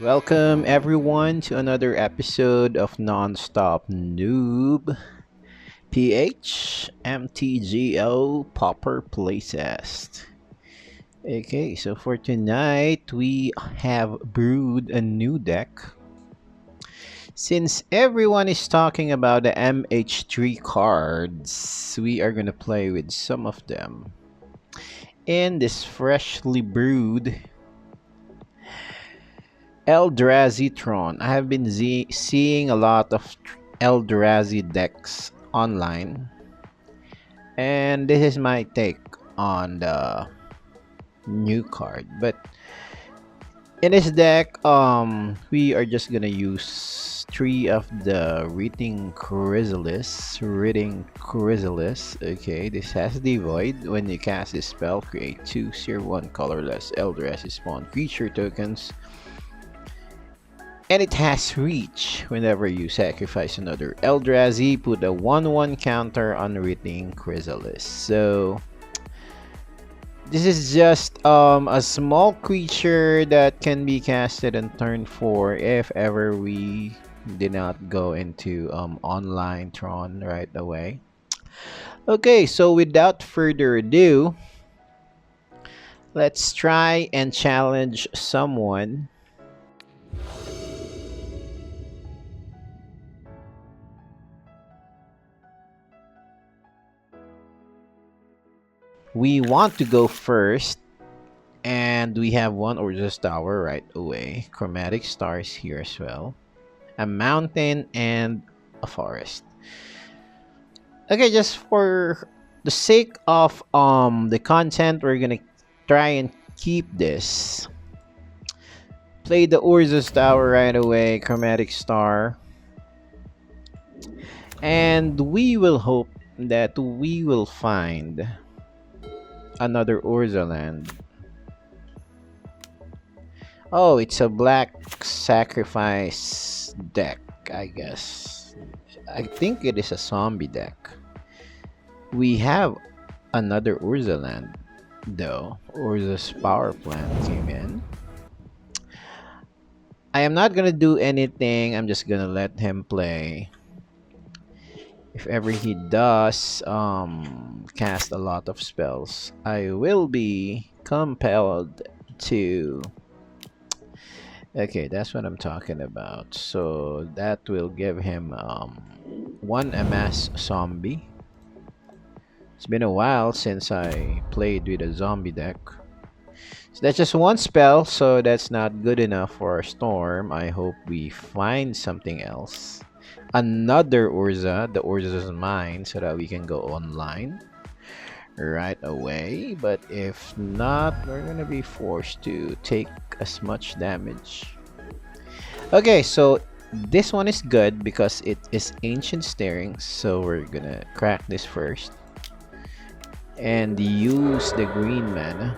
Welcome everyone to another episode of NonStopNoobPH Mtgo Pauper Playtest. Okay, so for tonight we have brewed a new deck. Since everyone is talking about the MH3 cards, we are gonna play with some of them. In this freshly brewed Eldrazi Tron. I have been seeing a lot of Eldrazi decks online, and this is my take on the new card. But in this deck, we are just gonna use three of the Reading Chrysalis. Okay, this has the void. When you cast this spell, create two 0/1 colorless Eldrazi spawn creature tokens. And it has reach. Whenever you sacrifice another Eldrazi, put a 1/1 counter on Reading Chrysalis. So this is just a small creature that can be casted on turn 4 if ever we did not go into online Tron right away. Okay, so without further ado, let's try and challenge someone. We want to go first, and we have one Orzhov tower right away. Chromatic stars here as well. A mountain and a forest. Okay, just for the sake of the content, we're gonna try and keep this. Play the Orzhov tower right away. Chromatic star. And we will hope that we will find another Urza land. Oh, it's a black sacrifice deck, I guess. I think it is a zombie deck. We have another Urza land, though. Urza's power plant came in. I am not gonna do anything. I'm just gonna let him play. If ever he does cast a lot of spells, I will be compelled to. Okay, that's what I'm talking about. So that will give him one amass zombie. It's been a while since I played with a zombie deck. So that's just one spell, so that's not good enough for a storm. I hope we find something else. Another Urza. The Urza's mine, so that we can go online right away. But if not, we're gonna be forced to take as much damage. Okay, so this one is good because it is ancient staring, so we're gonna crack this first and use the green mana.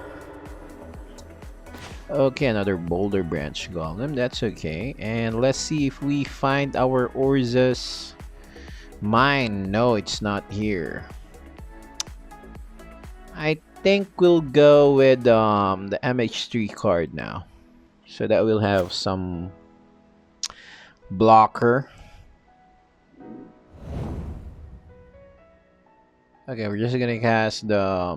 Okay, another boulder branch golem. That's okay. And let's see if we find our Urza's mine. No, it's not here. I think we'll go with the MH3 card now, so that we'll have some blocker. Okay, we're just gonna cast the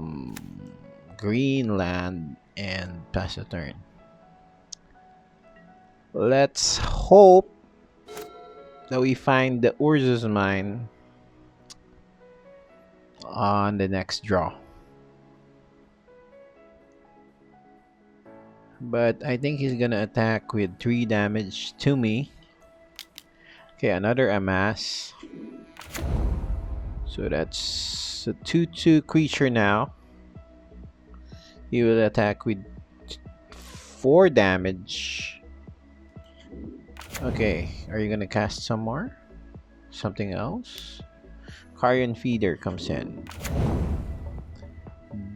green land and pass the turn. Let's hope that we find the Urza's mine on the next draw. But I think he's gonna attack with 3 damage to me. Okay, another amass. So that's a 2/2 creature now. He will attack with 4 damage. Okay, are you gonna cast some more? Something else? Carrion Feeder comes in.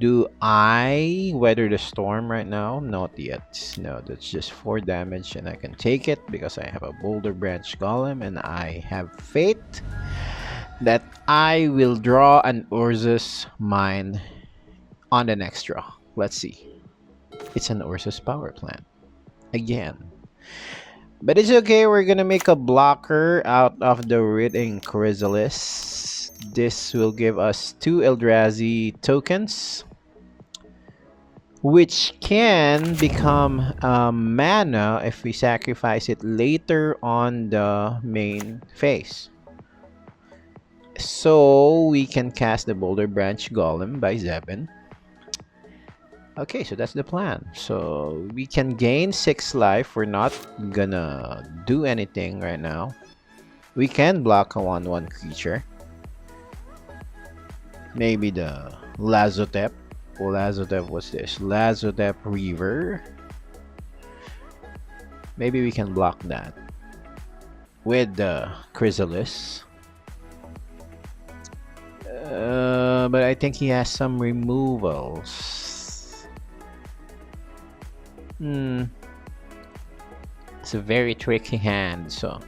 Do I weather the storm right now? Not yet. No, that's just 4 damage, and I can take it because I have a Boulder Branch Golem, and I have faith that I will draw an Urza's mine on the next draw. Let's see. It's an Urza's power plant. Again. But it's okay, we're gonna make a blocker out of the Reading Chrysalis. This will give us 2 Eldrazi tokens, which can become mana if we sacrifice it later on the main phase. So we can cast the Boulder Branch Golem by Zebin. Okay, so that's the plan. So we can gain 6 life. We're not gonna do anything right now. We can block a 1/1 creature. Maybe the Lazotep. Lazotep, what's this? Lazotep Reaver. Maybe we can block that with the Chrysalis. But I think he has some removals. It's a very tricky hand, so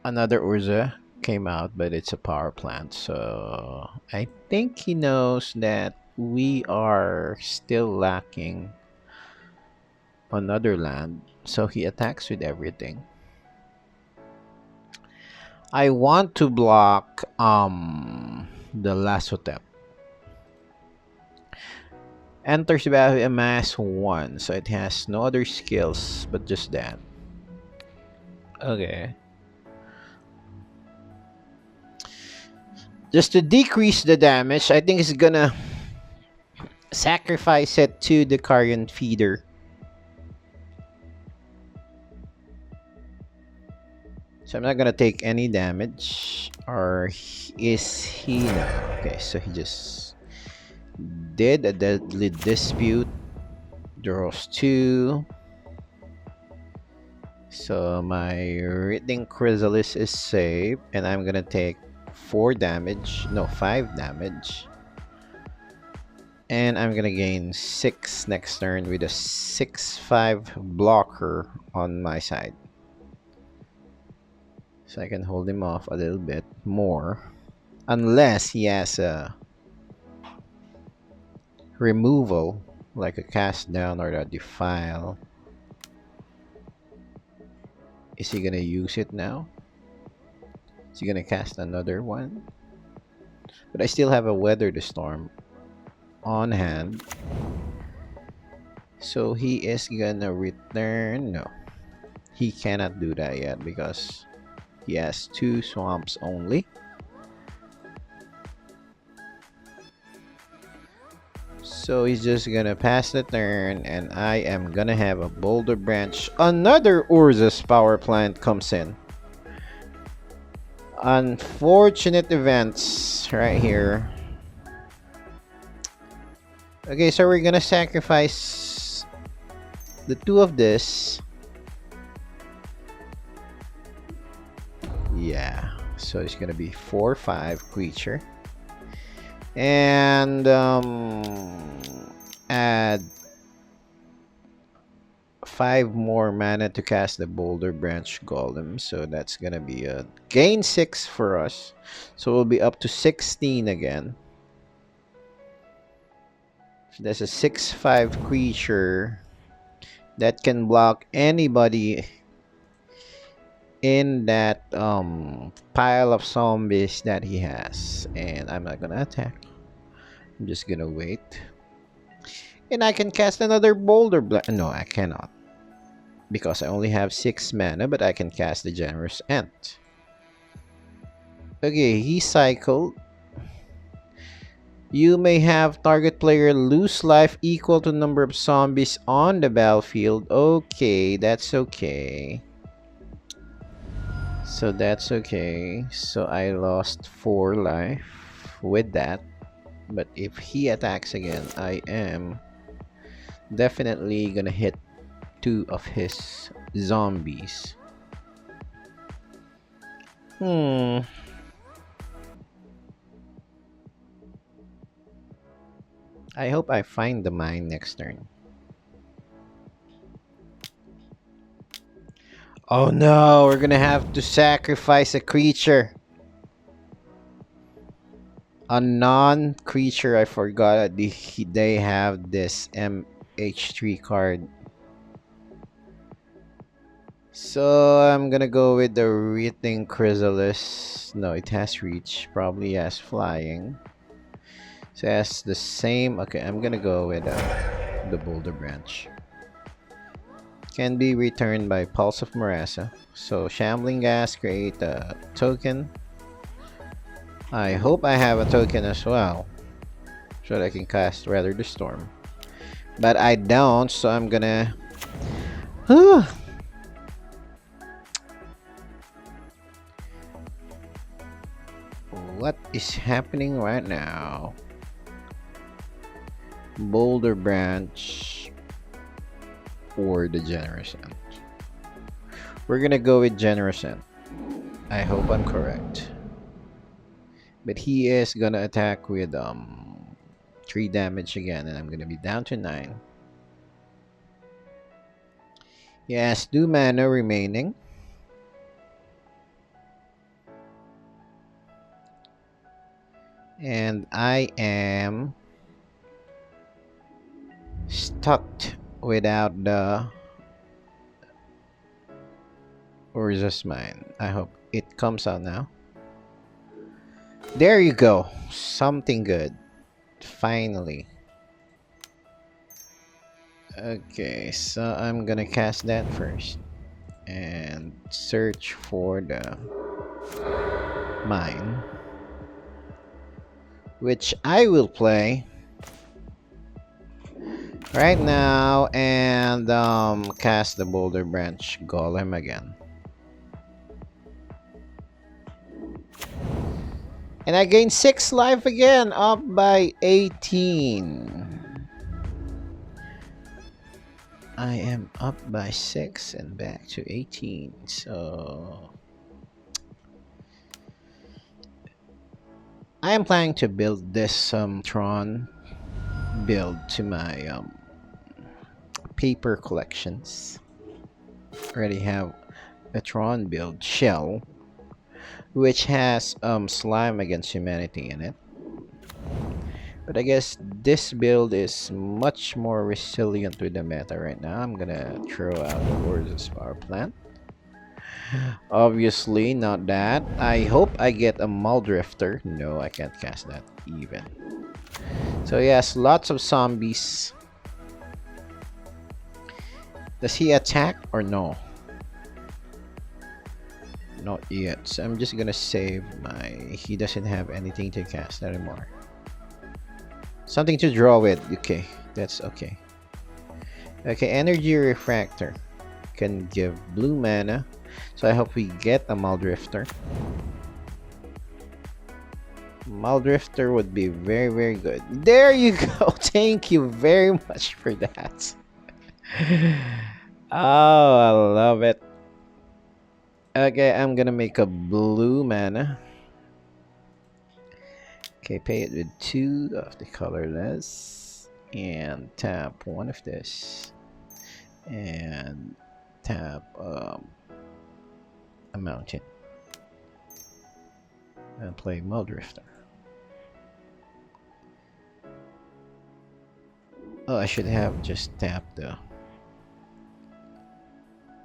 another Urza came out, but it's a power plant, so I think he knows that we are still lacking another land, so he attacks with everything. I want to block the Lasotep. Enters the battle with a mass 1, so it has no other skills but just that. Okay. Just to decrease the damage, I think it's gonna sacrifice it to the Carrion Feeder. So I'm not gonna take any damage. Or is he? No. Okay, so he just did a Deadly Dispute. Draws 2. So my Reading Chrysalis is safe, and I'm gonna take 4 damage. No, 5 damage. And I'm gonna gain 6 next turn with a 6/5 blocker on my side. So I can hold him off a little bit more. Unless he has a removal, like a cast down or a defile. Is he gonna use it now? Is he gonna cast another one? But I still have a Weather the Storm on hand. So he is gonna return. No, he cannot do that yet because he has 2 swamps only. So he's just gonna pass the turn, and I am gonna have a Boulder Branch. Another Urza's power plant comes in. Unfortunate events right here. Okay, so we're gonna sacrifice the 2 of this. Yeah, so it's gonna be 4/5 creature. And add 5 more mana to cast the Boulder Branch Golem. So that's gonna be a gain 6 for us. So we'll be up to 16 again. So that's a 6/5 creature that can block anybody in that pile of zombies that he has. And I'm not gonna attack. I'm just gonna wait. And I can cast another Boulder Branch. No, I cannot, because I only have 6 mana, but I can cast the Generous Ent. Okay, he cycled. You may have target player lose life equal to number of zombies on the battlefield. Okay, that's okay. So that's okay. So I lost 4 life with that. But if he attacks again, I am definitely gonna hit 2 of his zombies. I hope I find the mine next turn. Oh no, we're gonna have to sacrifice a creature. A non-creature. I forgot they have this MH3 card. So I'm gonna go with the Writhing Chrysalis. No, it has reach. Probably has flying. So it has the same. Okay, I'm gonna go with the Boulder Branch. Can be returned by Pulse of Marasa. So Shambling Gas, create a token. I hope I have a token as well, so that I can cast Weather the Storm. But I don't, so I'm gonna... What is happening right now? Boulder Branch or the Generous End? We're gonna go with Generous End. I hope I'm correct. But he is gonna attack with 3 damage again, and I'm gonna be down to 9. He has 2 mana remaining. And I am stuck without the Orzhov Mine. I hope it comes out now. There you go. Something good. Finally. Okay, so I'm gonna cast that first and search for the mine, which I will play right now, and cast the Boulder Branch Golem again. And I gained 6 life again, up by 18. I am up by 6 and back to 18. So I am planning to build this Tron build to my paper collections. Already have a Tron build shell, which has slime against humanity in it. But I guess this build is much more resilient with the meta right now. I'm gonna throw out the Orzhov Power Plant. Obviously not that. I hope I get a Muldrifter. No, I can't cast that even. So yes, lots of zombies. Does he attack or no? Not yet. So I'm just gonna save my... He doesn't have anything to cast anymore. Something to draw with. Okay, that's okay. Okay, Energy Refractor can give blue mana. So I hope we get a Muldrifter. Muldrifter would be very, very good. There you go. Thank you very much for that. Oh, I love it. Okay, I'm gonna make a blue mana. Okay, pay it with 2 of the colorless, and tap 1 of this, and tap a mountain, and play Muldrifter. Oh, I should have just tapped the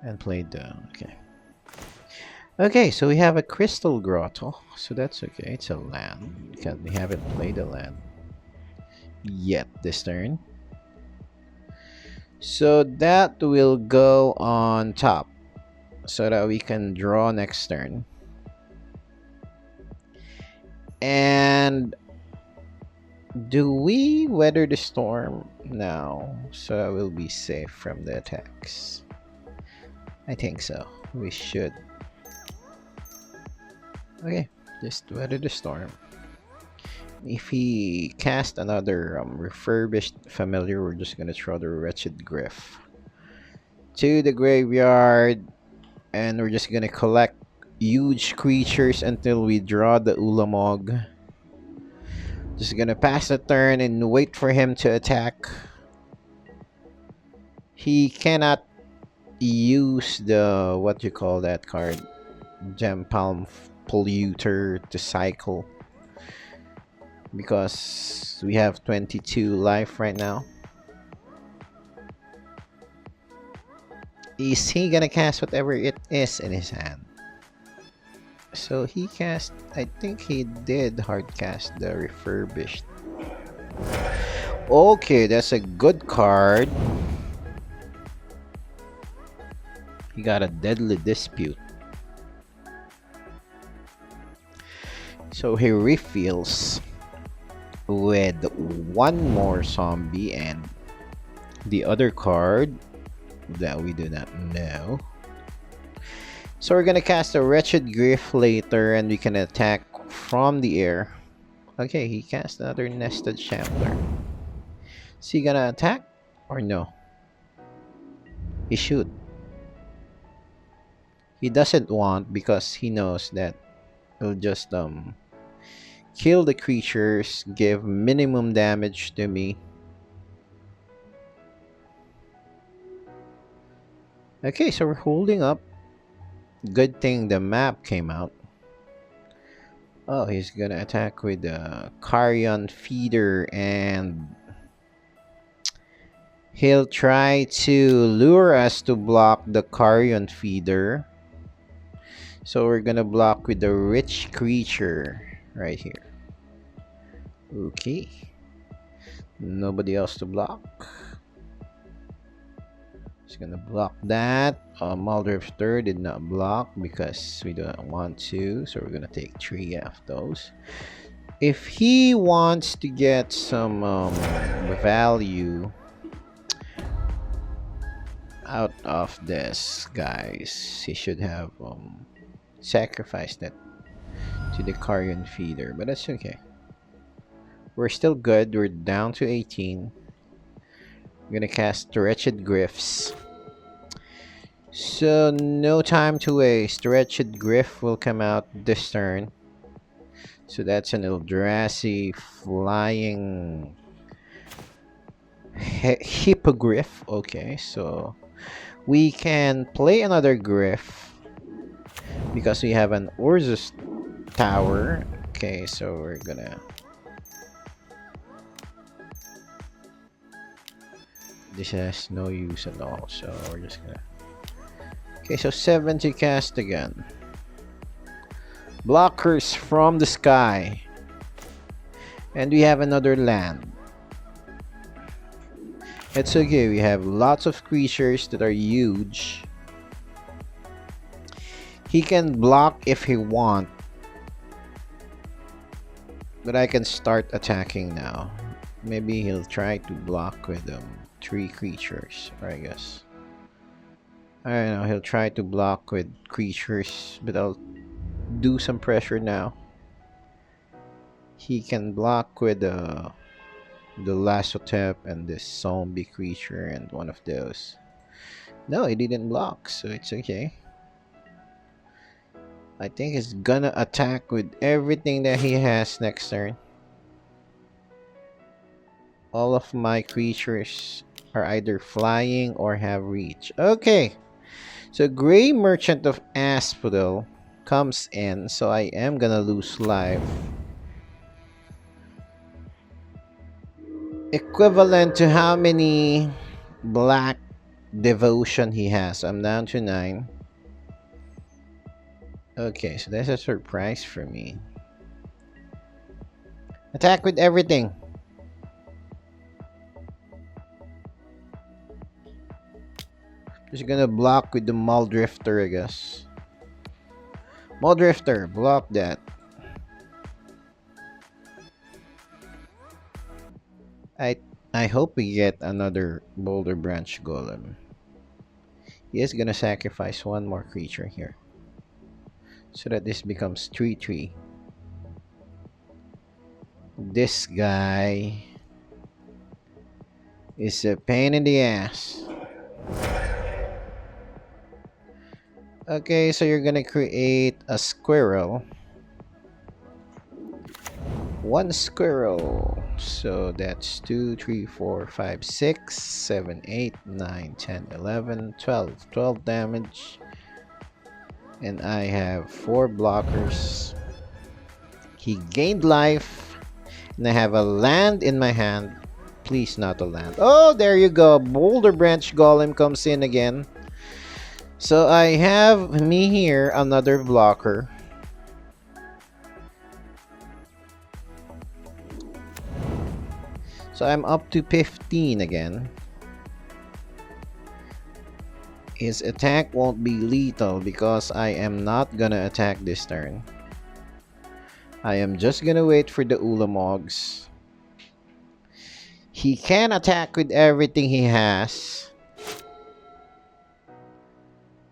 and played the... Okay, so we have a Crystal Grotto, so that's okay. It's a land because we haven't played a land yet this turn. So that will go on top so that we can draw next turn. And do we Weather the Storm now so that we'll be safe from the attacks? I think so. We should. Okay, just Weather the Storm. If he cast another refurbished familiar, we're just gonna throw the Wretched Griff to the graveyard, and we're just gonna collect huge creatures until we draw the Ulamog. Just gonna pass the turn and wait for him to attack. He cannot use the, what you call that card, Gem Palm Polluter, to cycle, because we have 22 life right now. Is he gonna cast whatever it is in his hand? So he cast, I think he did hard cast the refurbished. Okay, that's a good card. He got a deadly dispute. So he refills with one more zombie and the other card that we do not know. So we're gonna cast a Wretched Grief later and we can attack from the air. Okay, he cast another Nested Shambler. Is he gonna attack or no? He should. He doesn't want because he knows that he'll just kill the creatures, give minimum damage to me. Okay, so we're holding up. Good thing the map came out. Oh, he's gonna attack with the Carrion Feeder and he'll try to lure us to block the Carrion Feeder. So we're gonna block with the Rich Creature right here. Okay. Nobody else to block. Just gonna block that. Muldrifter did not block because we don't want to. So we're gonna take 3 of those. If he wants to get some value out of this, guys, he should have sacrificed that to the Carrion Feeder, but that's okay. We're still good. We're down to 18. I'm gonna cast Wretched Griffs. So no time to waste. Wretched Griff will come out this turn. So that's an Eldrazi flying Hippogriff. Okay, so we can play another Griff because we have an Orzhov tower. Okay, so we're gonna... This has no use at all, so we're just gonna... Okay, so 70 cast again. Blockers from the sky. And we have another land. It's okay, we have lots of creatures that are huge. He can block if he wants. But I can start attacking now. Maybe he'll try to block with 3 creatures, I guess. I don't know, he'll try to block with creatures, but I'll do some pressure now. He can block with the Lasso Tap and this zombie creature and one of those. No, he didn't block, so it's okay. I think he's gonna attack with everything that he has next turn. All of my creatures are either flying or have reach. Okay. So Grey Merchant of Asphodel comes in, so I am gonna lose life. Equivalent to how many black devotion he has. I'm down to 9. Okay, so that's a surprise for me. Attack with everything. Just gonna block with the Muldrifter, I guess. Muldrifter, block that. I hope we get another Boulder Branch Golem. He is gonna sacrifice one more creature here, so that this becomes 3/3. This guy is a pain in the ass. Okay, so you're gonna create a squirrel. 1 squirrel. So that's 2, 3, 4, 5, 6, 7, 8, 9, 10, 11, 12. 12 damage. And I have 4 blockers. He gained life. And I have a land in my hand. Please not a land. Oh, there you go. Boulder Branch Golem comes in again. So I have me here, another blocker. So I'm up to 15 again. His attack won't be lethal because I am not gonna attack this turn. I am just gonna wait for the Ulamogs. He can attack with everything he has,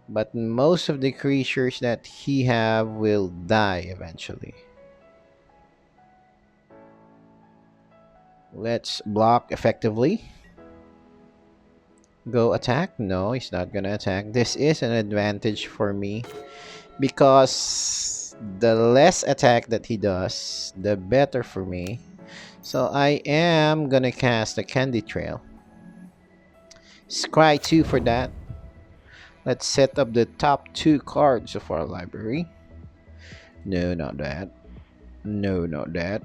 but most of the creatures that he have will die eventually. Let's block effectively. Go attack? No, he's not gonna attack. This is an advantage for me because the less attack that he does, the better for me. So I am gonna cast a Candy Trail. Scry 2 for that. Let's set up the top 2 cards of our library. No, not that. No, not that.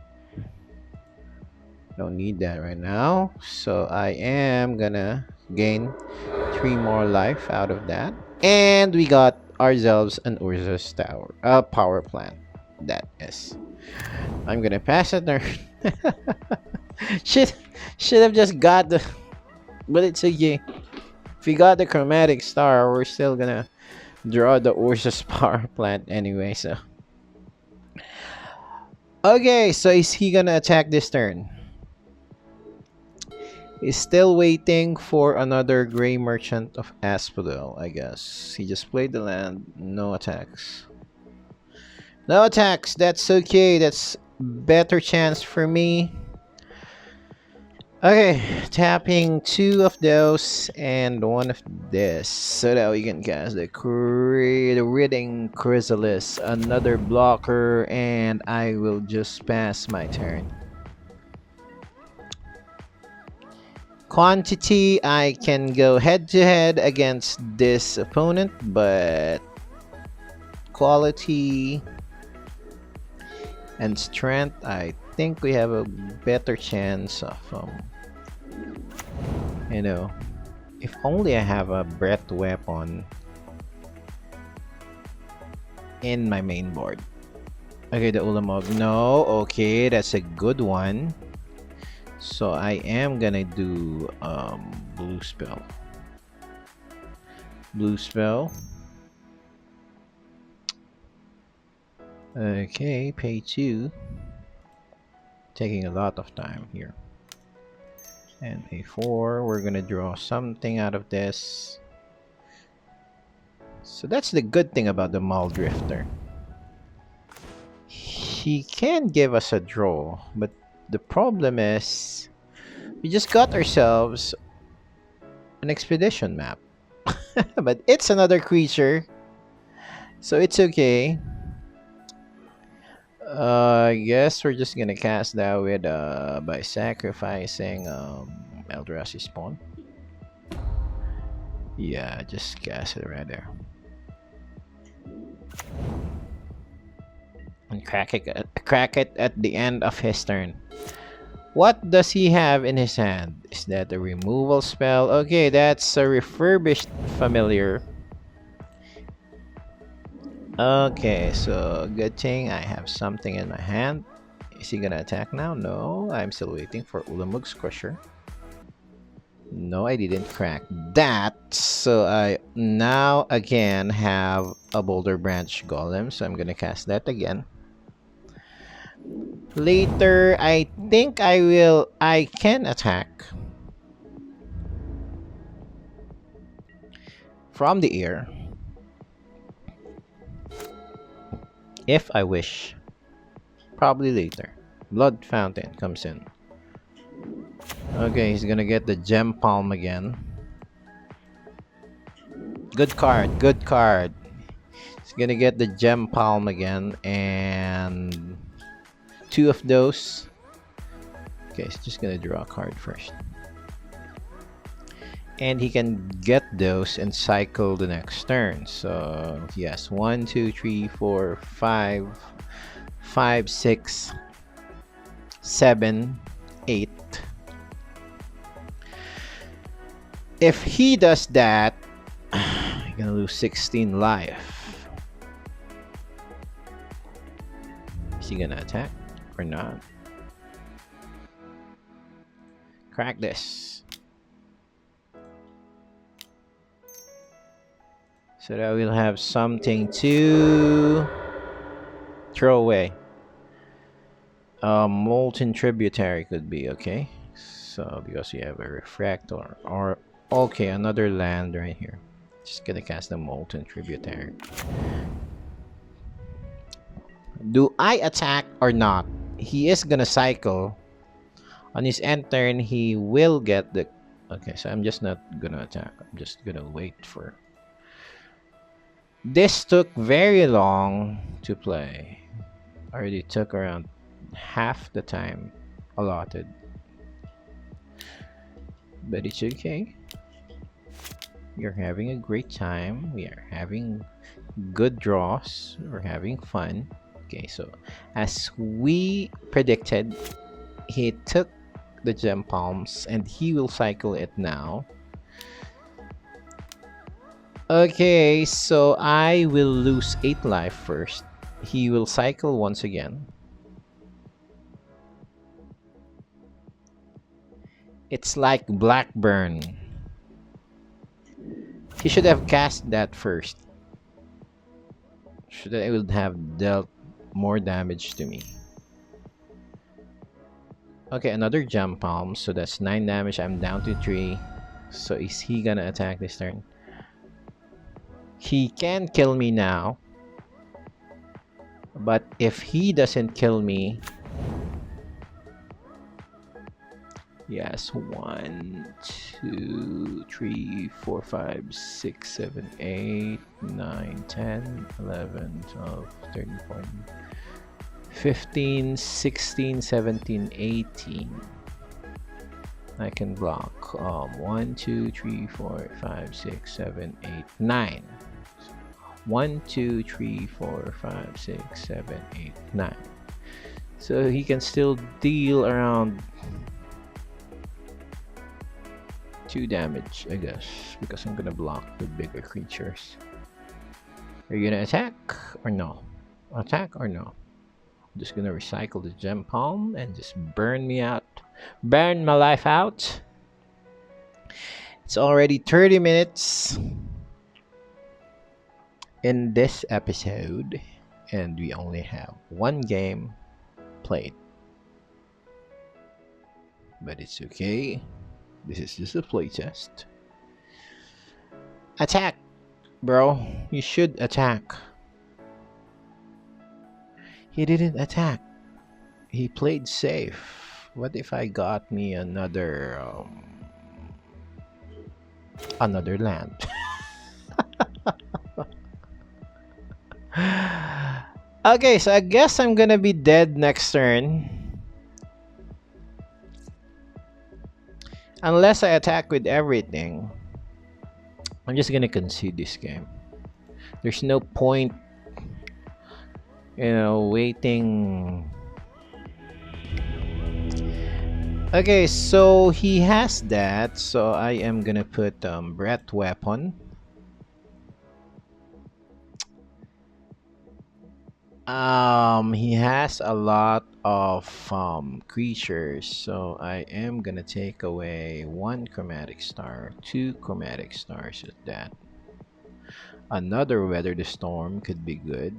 Don't need that right now. So I am gonna gain 3 more life out of that. And we got ourselves an Orzhov's Tower. Power plant. That is. I'm gonna pass it there. Should have just got the... But it's okay. If we got the chromatic star, we're still gonna draw the Orzhov's power plant anyway, so. Okay, so is he gonna attack this turn? He's still waiting for another Grey Merchant of Asphodel, I guess. He just played the land. No attacks. No attacks! That's okay. That's better chance for me. Okay, tapping 2 of those and 1 of this, so that we can cast the Reading Chrysalis, another blocker, and I will just pass my turn. Quantity, I can go head to head against this opponent, but quality and strength, I think we have a better chance of you know, if only I have a breath weapon in my main board. Okay, the Ulamog. No, okay, that's a good one. So I am gonna do blue spell. Blue spell. Okay, pay 2. Taking a lot of time here. And a 4. We're gonna draw something out of this. So that's the good thing about the Muldrifter. He can give us a draw, but the problem is we just got ourselves an expedition map. But it's another creature, so it's okay. I guess we're just gonna cast that with by sacrificing Eldrazi spawn. Yeah, just cast it right there. And crack it at the end of his turn. What does he have in his hand? Is that a removal spell? Okay, that's a refurbished familiar. Okay, so good thing I have something in my hand. Is he gonna attack now? No, I'm still waiting for Ulamog's Crusher. No, I didn't crack that. So I now again have a Boulder Branch Golem, so I'm gonna cast that again. Later, I think I can attack from the air if I wish. Probably later. Blood Fountain comes in. Okay, he's gonna get the Gem Palm again. Good card, good card. He's gonna get the Gem Palm again, and 2 of those. Okay, he's just gonna draw a card first. And he can get those and cycle the next turn. So yes, 1, 2, 3, 4, 5, 5, 6, 7, 8. If he does that, Gonna lose 16 life. Is he gonna attack or not? Crack this. So that we'll have something to throw away. Molten Tributary could be okay. So because we have a Refractor, or okay, another land right here. Just gonna cast the Molten Tributary. Do I attack or not? He is gonna cycle. On his end turn, he will get the... Okay, so I'm just not gonna attack. I'm just gonna wait for... This took very long to play. Already took around half the time allotted. But it's okay. You're having a great time. We are having good draws. We're having fun. Okay, so as we predicted, he took the gem palms and he will cycle it now. Okay, so I will lose 8 life first. He will cycle once again. It's like Blackburn. He should have cast that first. Should I would have dealt more damage to me. Okay, another gem palm, so that's 9 damage. I'm down to 3. So is he gonna attack this turn? He can kill me now. But if he doesn't kill me... Yes, 1, 2, 3, 4, 5, 6, 7, 8, 9, 10, 11, 12, 13, 14, 15, 16, 17, 18. I can block 1, 2, 3, 4, 5, 6, 7, 8, 9. 1, 2, 3, 4, 5, 6, 7, 8, 9. So he can still deal around 2 damage, I guess, because I'm gonna block the bigger creatures. Are you gonna attack or no? Attack or no? I'm just gonna recycle the gem palm and just burn me out. Burn my life out. It's already 30 minutes in this episode, and we only have 1 game played. But it's okay. This is just a playtest. Attack, bro. You should attack. He didn't attack. He played safe. What if I got me another land? Okay, so I guess I'm gonna be dead next turn. Unless I attack with everything. I'm just gonna concede this game. There's no point, waiting. Okay, so he has that, so I am gonna put breath weapon. He has a lot of creatures, so I am gonna take away 1 chromatic star, 2 chromatic stars at that. Another Weather the Storm could be good.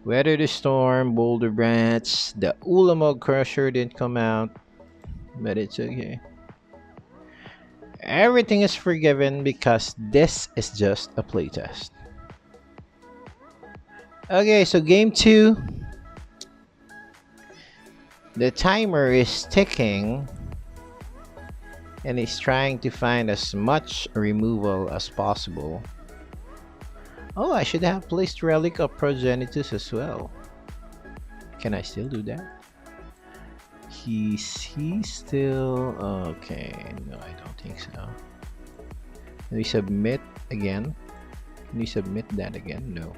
Weather the Storm, Boulder Branch. The Ulamog Crusher didn't come out, but it's okay. Everything is forgiven because this is just a playtest. Okay, so game 2. The timer is ticking, and he's trying to find as much removal as possible. Oh, I should have placed Relic of Progenitus as well. Can I still do that? He's still... Okay, no, I don't think so. Can we submit again? Can we submit that again? No.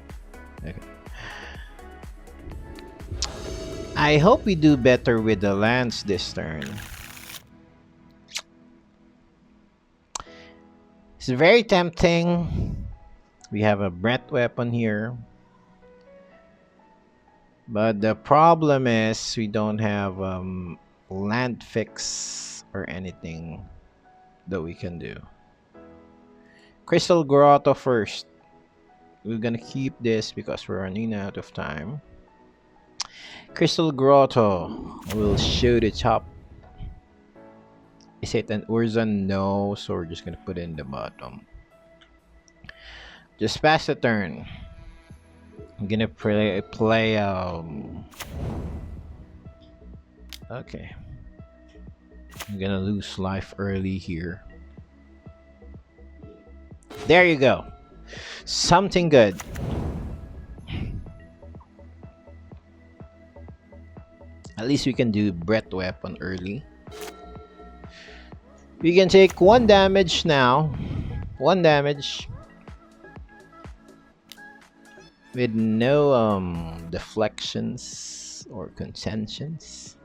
Okay. I hope we do better with the lands this turn. It's very tempting. We have a breath weapon here. But the problem is we don't have land fix or anything that we can do. Crystal Grotto first. We're gonna keep this because we're running out of time. Crystal Grotto will show the top. Is it an Urzan? No, so we're just gonna put it in the bottom. Just pass the turn. I'm gonna play okay. I'm gonna lose life early here. There you go. Something good. At least we can do breath weapon early. We can take 1 damage now. 1 damage. With no deflections or contentions.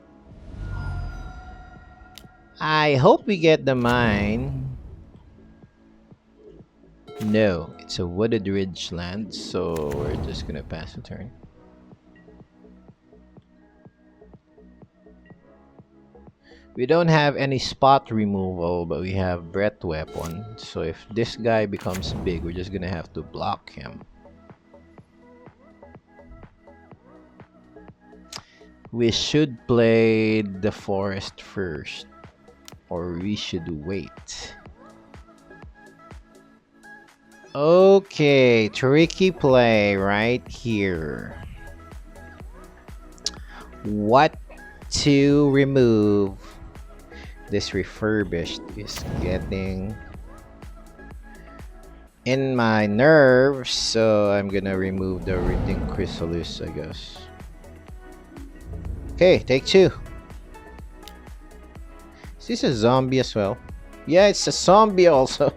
I hope we get the mine. No, it's a wooded ridge land, so we're just gonna pass the turn. We don't have any spot removal, but we have breath weapon. So if this guy becomes big, we're just gonna have to block him. We should play the forest first, or we should wait. Okay, tricky play right here. What to remove? This refurbished is getting in my nerves, so I'm gonna remove the Reading Chrysalis, I guess. Okay, take 2. Is this a zombie as well? Yeah, it's a zombie also.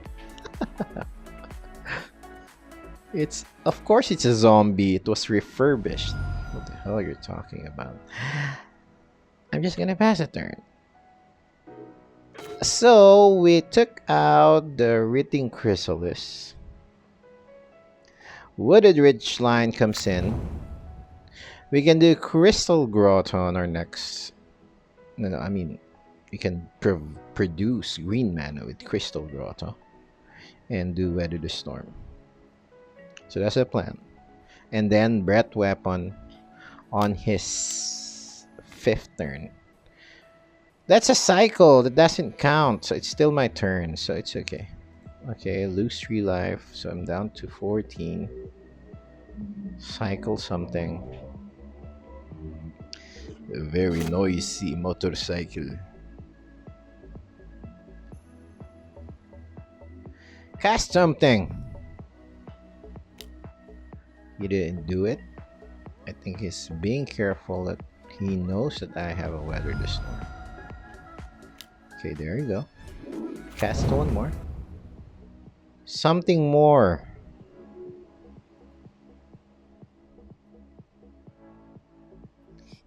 Of course it's a zombie. It was refurbished. What the hell are you talking about? I'm just gonna pass a turn. So we took out the Reading Chrysalis. Wooded Ridge line comes in. We can do Crystal Grotto on our next. No, I mean, we can produce green mana with Crystal Grotto and do Weather the Storm. So that's the plan. And then breath weapon on his 5th turn. That's a cycle. That doesn't count. So it's still my turn. So it's okay. Okay, lose 3 life. So I'm down to 14. Cycle something. A very noisy motorcycle. Cast something. He didn't do it. I think he's being careful that he knows that I have a Weather the Storm. Okay, there you go. Cast 1 more. Something more.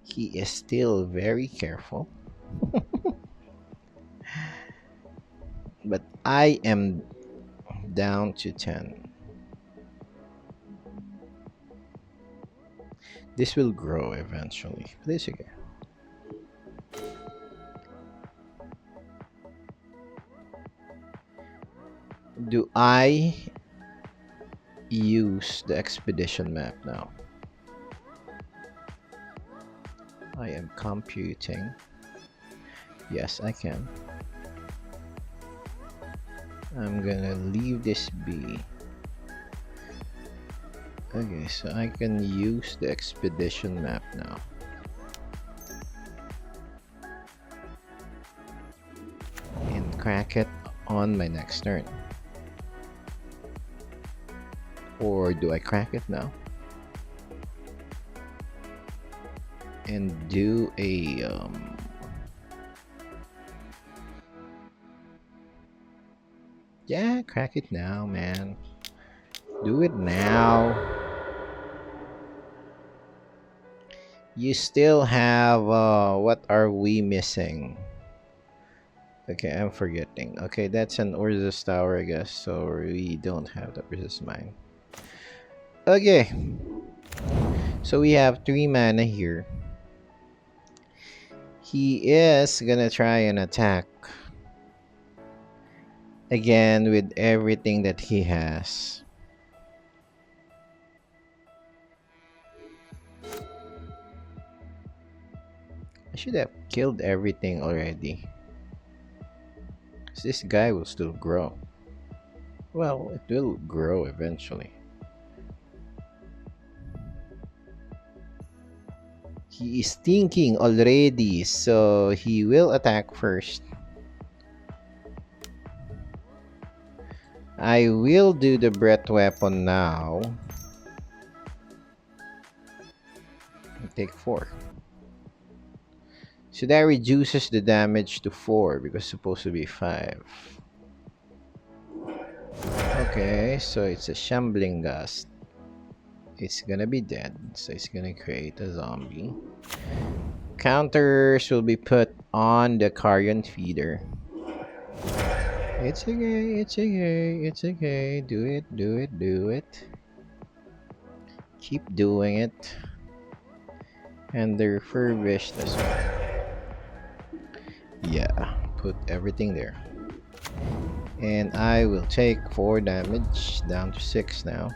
He is still very careful. But I am down to 10. This will grow eventually. But it's okay. Do I use the expedition map now? I am computing. Yes, I can. I'm gonna leave this be. Okay, so I can use the expedition map now. And crack it on my next turn. Or do I crack it now? And do a yeah, crack it now, man. Do it now. You still have what are we missing? Okay, I'm forgetting. Okay, that's an Orzhov tower, I guess. So we don't have the Orzhov mine. Okay, so we have 3 mana here. He is gonna try an attack again with everything that he has. I should have killed everything already. This guy will still grow. Well, it will grow eventually. He is thinking already, so he will attack first. I will do the breath weapon now. Take 4. So that reduces the damage to 4 because it's supposed to be 5. Okay, so it's a shambling gust. It's gonna be dead, so it's gonna create a zombie. Counters will be put on the carrion feeder. It's okay, it's okay, it's okay. Do it, do it, do it. Keep doing it. And the refurbished as well. Yeah, put everything there. And I will take 4 damage, down to 6 now.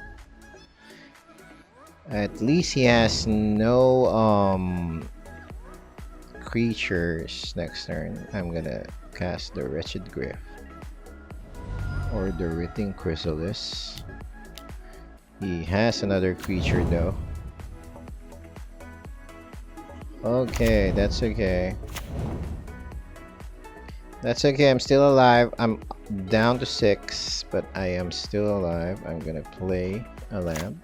At least he has no creatures next turn. I'm gonna cast the Wretched Griff. Or the Writhing Chrysalis. He has another creature though. Okay, that's okay. That's okay, I'm still alive. I'm down to 6, but I am still alive. I'm gonna play a lamp.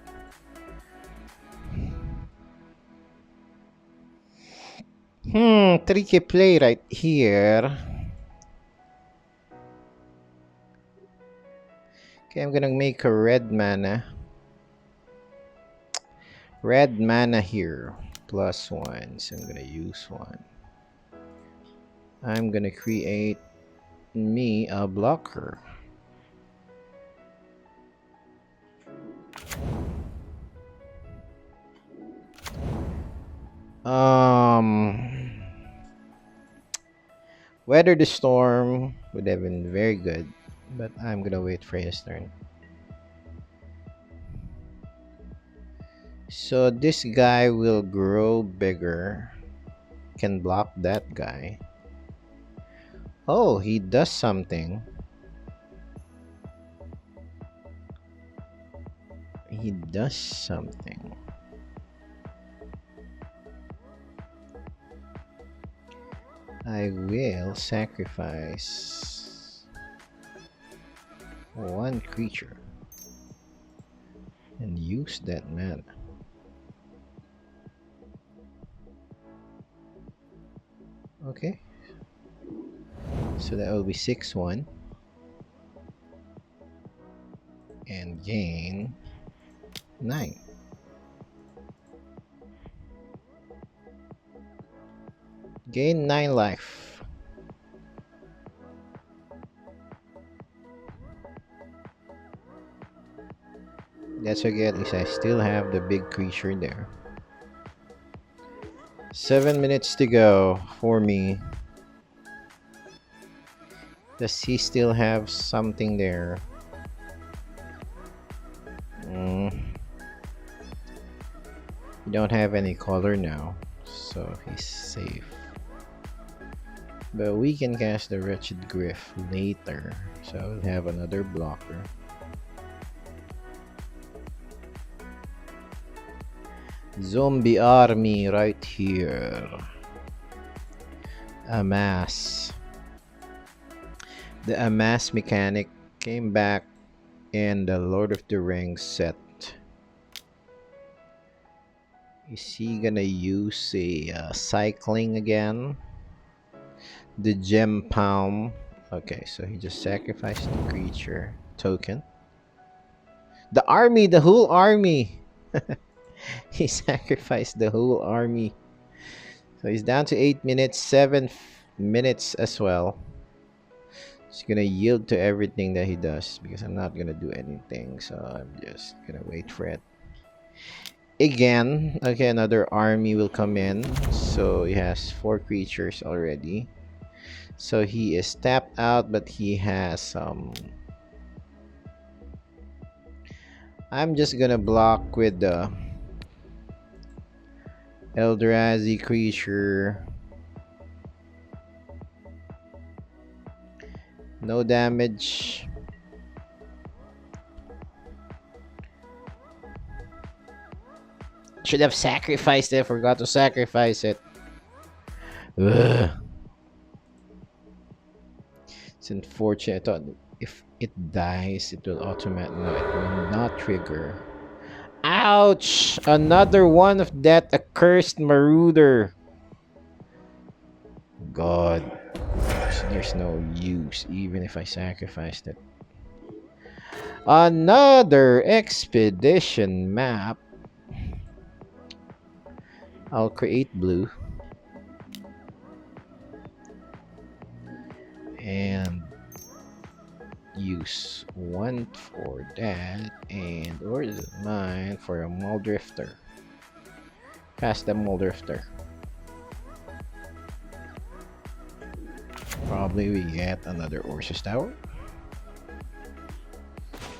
Tricky play right here. Okay, I'm gonna make a red mana. Red mana here. +1, so I'm gonna use 1. I'm gonna create me a blocker. Weather the Storm would have been very good, but I'm gonna wait for his turn. So this guy will grow bigger. Can block that guy. Oh, he does something. He does something. I will sacrifice 1 creature and use that mana. Okay. So that will be 6-1. And gain 9. Gain 9 life. That's okay, at least I still have the big creature there. 7 minutes to go for me. Does he still have something there? We don't have any color now, so he's safe. But we can cast the Wretched Griff later, so I'll have another blocker. Zombie army right here. Amass. The Amass mechanic came back in the Lord of the Rings set. Is he gonna use a cycling again? The Gem Palm. Okay, so he just sacrificed the creature token. The army, the whole army. He sacrificed the whole army. So he's down to 8 minutes, 7 minutes as well. He's gonna yield to everything that he does because I'm not gonna do anything, so I'm just gonna wait for it. Again, okay, another army will come in. So he has 4 creatures already. So he is tapped out, but he has some. I'm just gonna block with the Eldrazi creature. No damage. Should have sacrificed it. Forgot to sacrifice it. Ugh. It's unfortunate. I thought if it dies, it will automatically. No, it will not trigger. Ouch! Another one of that accursed marauder. God. There's no use even if I sacrificed it. Another expedition map. I'll create blue. And use 1 for that. And or is it mine for a Muldrifter? Cast the Muldrifter. Probably we get another Orzhov Tower.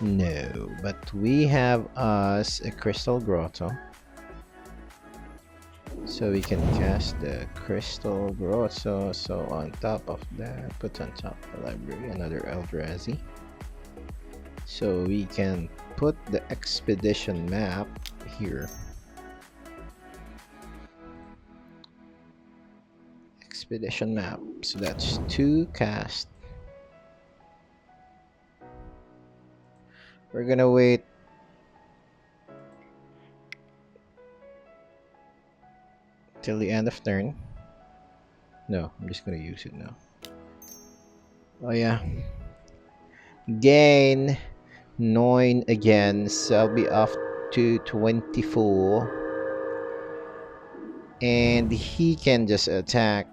No, but we have us a Crystal Grotto. So we can cast the Crystal Grotto. So on top of that, put on top of the library another Eldrazi. So we can put the expedition map here. Expedition map. So that's 2 cast. We're gonna wait till the end of turn. No, I'm just gonna use it now. Oh yeah. Gain 9 again, so I'll be off to 24. And he can just attack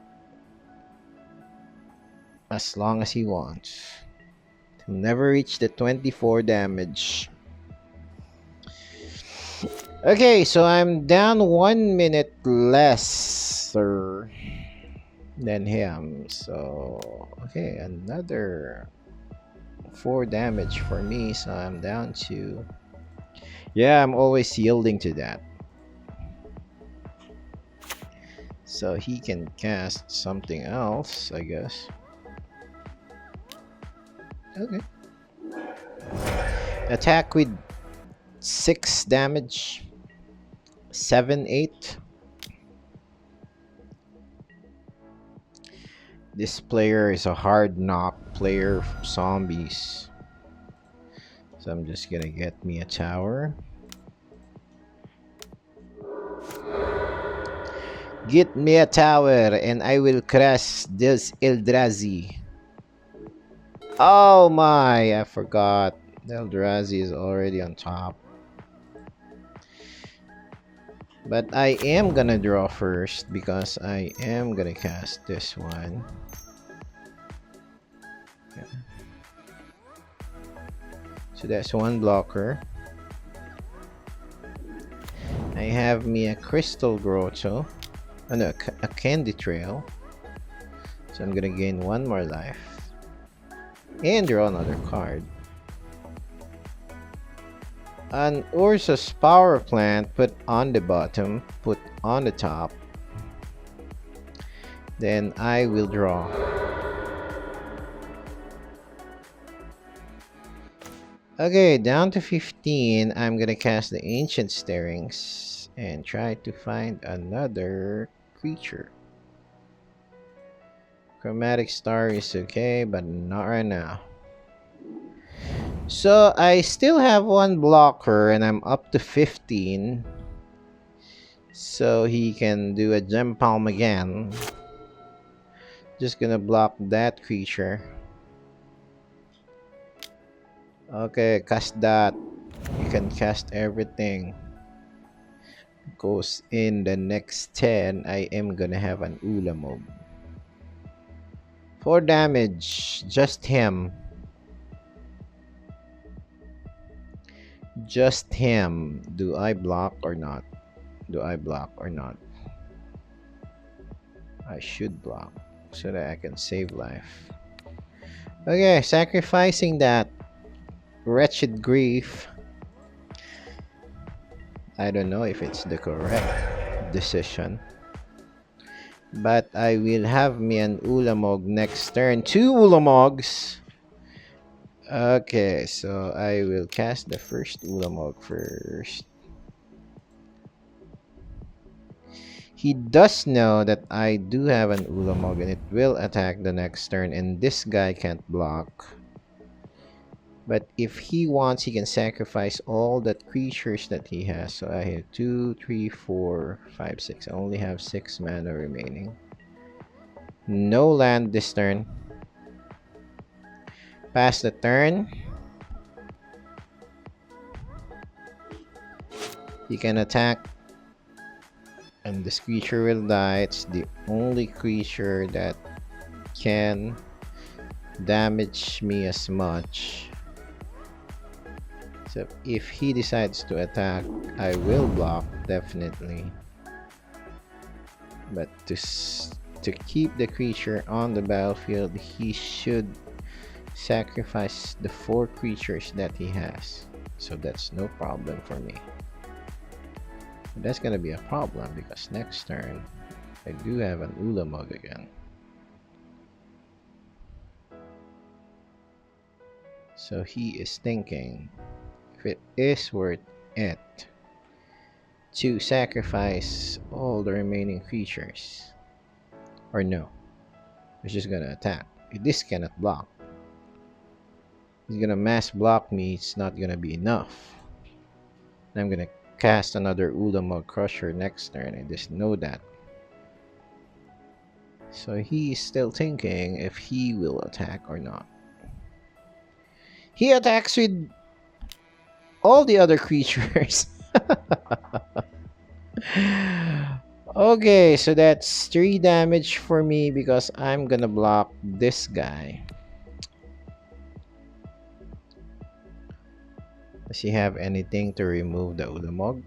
as long as he wants. He'll never reach the 24 damage. Okay, so I'm down 1 minute less than him. So, okay, another 4 damage for me. So I'm down to. Yeah, I'm always yielding to that. So he can cast something else, I guess. Okay. Attack with 6 damage. 7, 8. This player is a hard knock player for zombies. So I'm just gonna get me a tower. Get me a tower and I will crush this Eldrazi. Oh my, I forgot. The Eldrazi is already on top. But I am gonna draw first because I am gonna cast this one. Okay. So that's 1 blocker. I have me a Crystal Grotto. Oh no, a Candy Trail. So I'm gonna gain 1 more life. And draw another card. An Ursus power plant, put on the bottom, put on the top. Then I will draw. Okay, down to 15. I'm gonna cast the Ancient Stirrings and try to find another creature. Chromatic Star is okay, but not right now. So I still have 1 blocker and I'm up to 15. So he can do a Gem Palm again. Just gonna block that creature. Okay, cast that. You can cast everything. Goes in the next 10. I am gonna have an Ulamog. 4 damage. Just him. Just him. Do I block or not? Do I block or not? I should block so that I can save life. Okay, sacrificing that wretched grief. I don't know if it's the correct decision. But I will have me an Ulamog next turn. 2 Ulamogs. Okay, so I will cast the first Ulamog first. He does know that I do have an Ulamog and it will attack the next turn, and this guy can't block. But if he wants, he can sacrifice all the creatures that he has. So I have 2, 3, 4, 5, 6. I only have 6 mana remaining. No land this turn. Pass the turn. He can attack. And this creature will die. It's the only creature that can damage me as much. So if he decides to attack, I will block, definitely. But to keep the creature on the battlefield, he should sacrifice the 4 creatures that he has. So that's no problem for me. But that's gonna be a problem because next turn I do have an Ulamog again. So he is thinking if it is worth it to sacrifice all the remaining creatures, or no, he's just gonna attack. This cannot block. He's gonna mass block me. It's not gonna be enough. And I'm gonna cast another Ulamog Crusher next turn. I just know that. So he is still thinking if he will attack or not. He attacks with all the other creatures. Okay, so that's 3 damage for me because I'm gonna block this guy. Does he have anything to remove the Ulamog?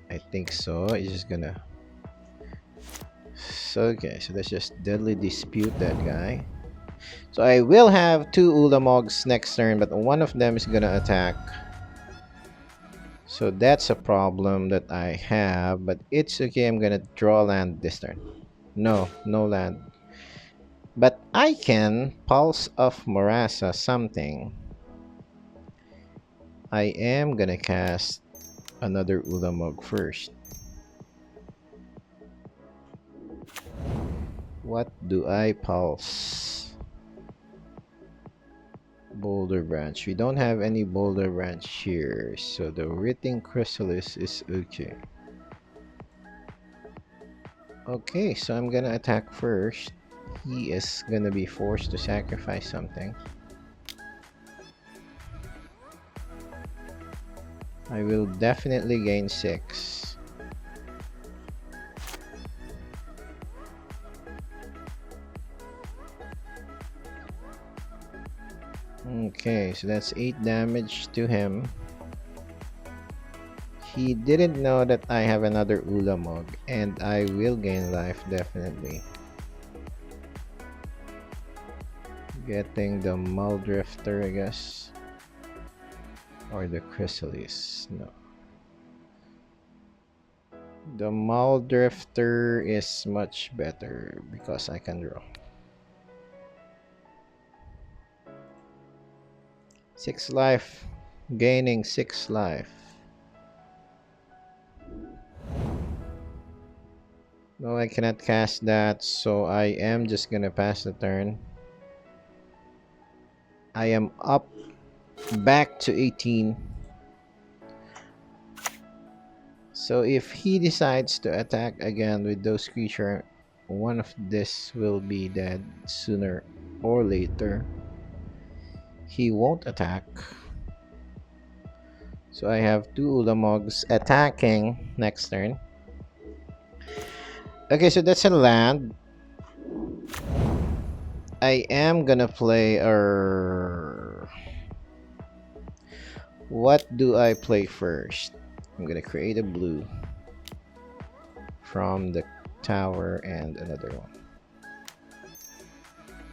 I think so. He's just gonna... So, okay, so let's just Deadly Dispute that guy. So I will have 2 Ulamogs next turn, but one of them is gonna attack. So that's a problem that I have, but it's okay. I'm gonna draw land this turn. No land. But I can Pulse of Morasa something. I am gonna cast another Ulamog first. What do I pulse? Boulder Branch. We don't have any Boulder Branch here, so the Writhing Chrysalis is okay. Okay, so I'm gonna attack first. He is gonna be forced to sacrifice something. I will definitely gain 6. Okay, so that's 8 damage to him. He didn't know that I have another Ulamog, and I will gain life definitely. Getting the Muldrifter, I guess. Or the Chrysalis. No. The Muldrifter is much better because I can draw. 6 life. Gaining 6 life. No, I cannot cast that, so I am just gonna pass the turn. I am up back to 18. So if he decides to attack again with those creatures, one of this will be dead sooner or later. He won't attack. So I have 2 Ulamogs attacking next turn. Okay, so that's a land. I am gonna play what do I play first? I'm gonna create a blue from the tower and another one.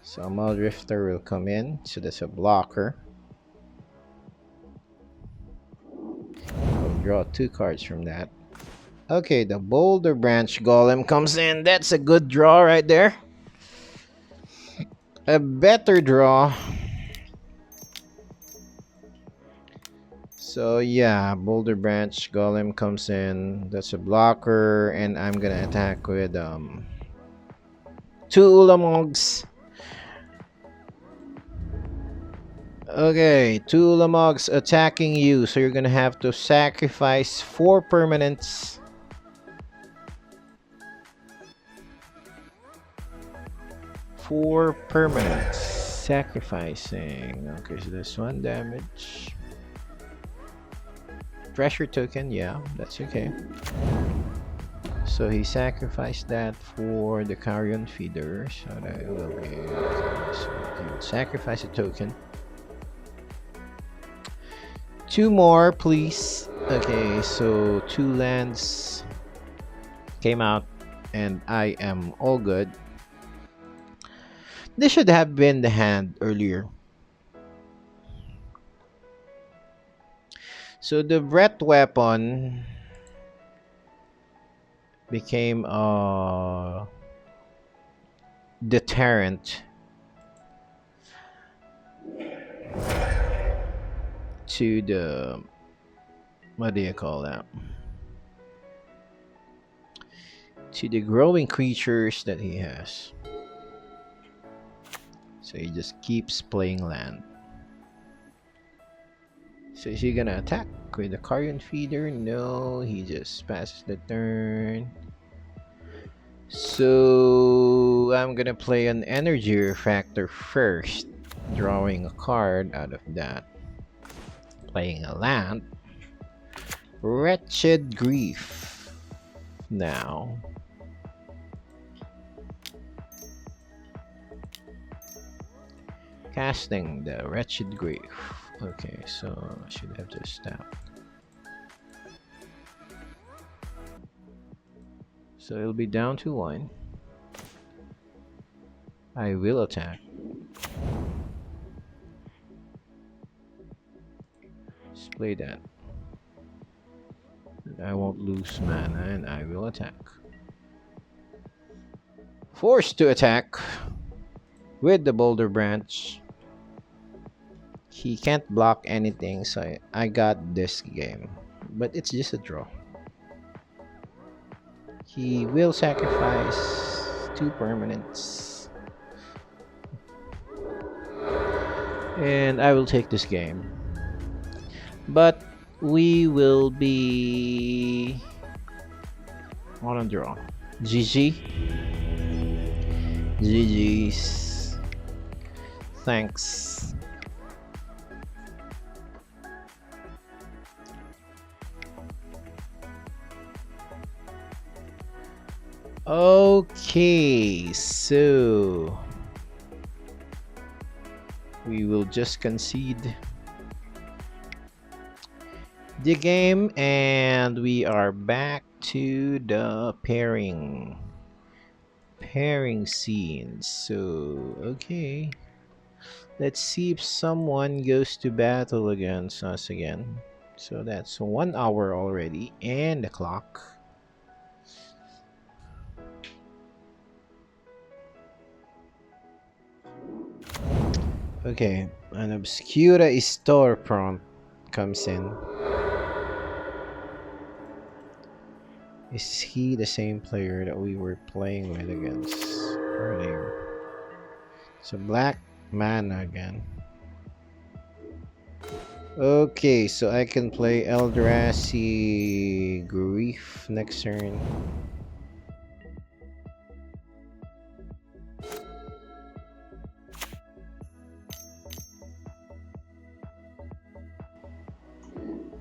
So a Mall Drifter will come in, so that's a blocker. I'll draw 2 cards from that. Okay, the Boulder Branch Golem comes in. That's a good draw right there. A better draw. So yeah, Boulder Branch Golem comes in. That's a blocker, and I'm gonna attack with 2 Ulamogs. Okay, 2 Ulamogs attacking you, so you're gonna have to sacrifice 4 permanents. Sacrificing. Okay, so that's 1 damage. Treasure token, yeah, that's okay. So he sacrificed that for the Carrion Feeder, so that will be okay. So he will sacrifice a token. 2 more, please. Okay, so 2 lands came out, and I am all good. This should have been the hand earlier. So the breath weapon became a deterrent to the, what do you call that? To the growing creatures that he has. So he just keeps playing land. So is he gonna attack with the Carrion Feeder? No, he just passes the turn. So I'm gonna play an Energy Refractor first, drawing a card out of that. Playing a land. Wretched Grief. Now. Casting the Wretched Grief. Okay, so I should have just stopped. So it'll be down to 1. I will attack. Let's play that. I won't lose mana, and I will attack. Forced to attack with the Boulder Branch. He can't block anything, so I got this game. But it's just a draw. He will sacrifice 2 permanents. And I will take this game. But we will be on a draw. GG. GG's. Thanks. Okay, so we will just concede the game, and we are back to the pairing scene. So okay, let's see if someone goes to battle against us again. So that's 1 hour already, and the clock. Okay, an Obscura Storefront comes in. Is he the same player that we were playing with against earlier? It's a black mana again. Okay, so I can play Eldrazi Grief next turn.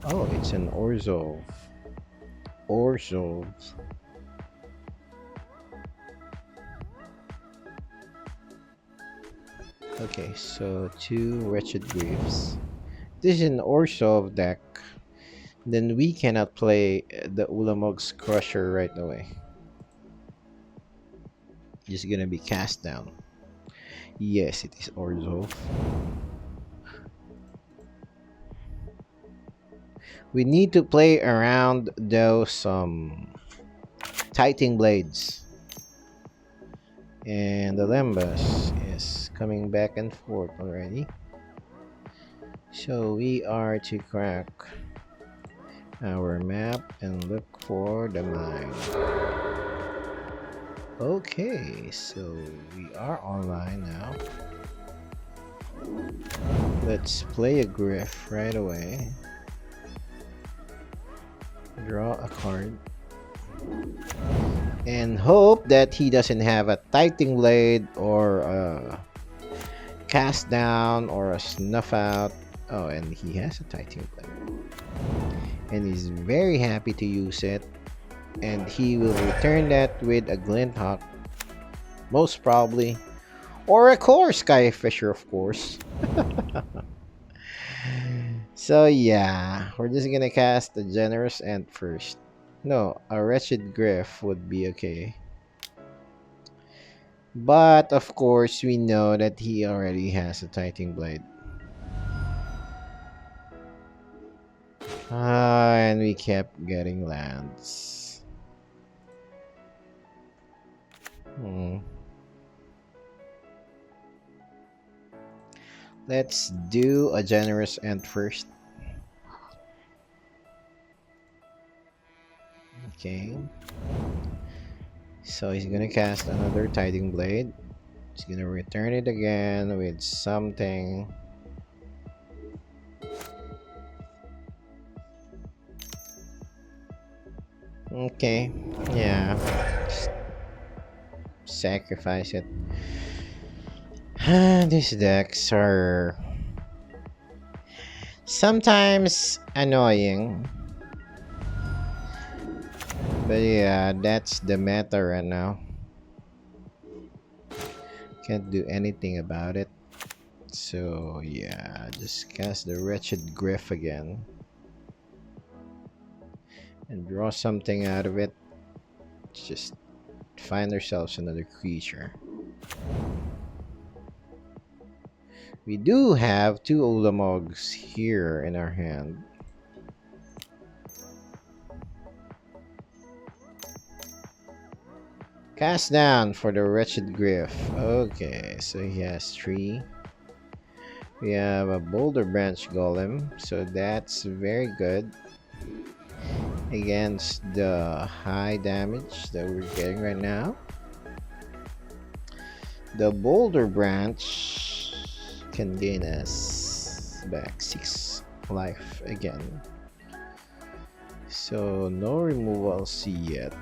Oh, it's an Orzhov. Okay, so 2 Wretched Griefs. This is an Orzhov deck. Then we cannot play the Ulamog's Crusher right away. Just gonna be cast down. Yes, it is Orzhov. We need to play around those Titan Blades. And the Lembas is coming back and forth already. So we are to crack our map and look for the mine. Okay, so we are online now. Let's play a Griff right away. Draw a card. And hope that he doesn't have a Titan Blade or a Cast Down or a Snuff Out. Oh, and he has a Titan Blade. And he's very happy to use it. And he will return that with a Glint Hawk. Most probably. Or a Core Sky Fisher, of course. So yeah, we're just gonna cast the Generous Ant first. No, a Wretched Griff would be okay. But of course, we know that he already has a Titan Blade. And we kept getting lands. Let's do a Generous Ant first. Okay. So he's gonna cast another Titan Blade. He's gonna return it again with something. Okay. Yeah. Just sacrifice it. These decks are sometimes annoying. But yeah, that's the meta right now. Can't do anything about it. So yeah, just cast the Wretched Griff again. And draw something out of it. Just find ourselves another creature. We do have 2 Ulamogs here in our hand. Cast down for the Wretched Griff. Okay, so he has 3. We have a Boulder Branch Golem, so that's very good against the high damage that we're getting right now. The Boulder Branch can gain us back 6 life again. So no removals yet.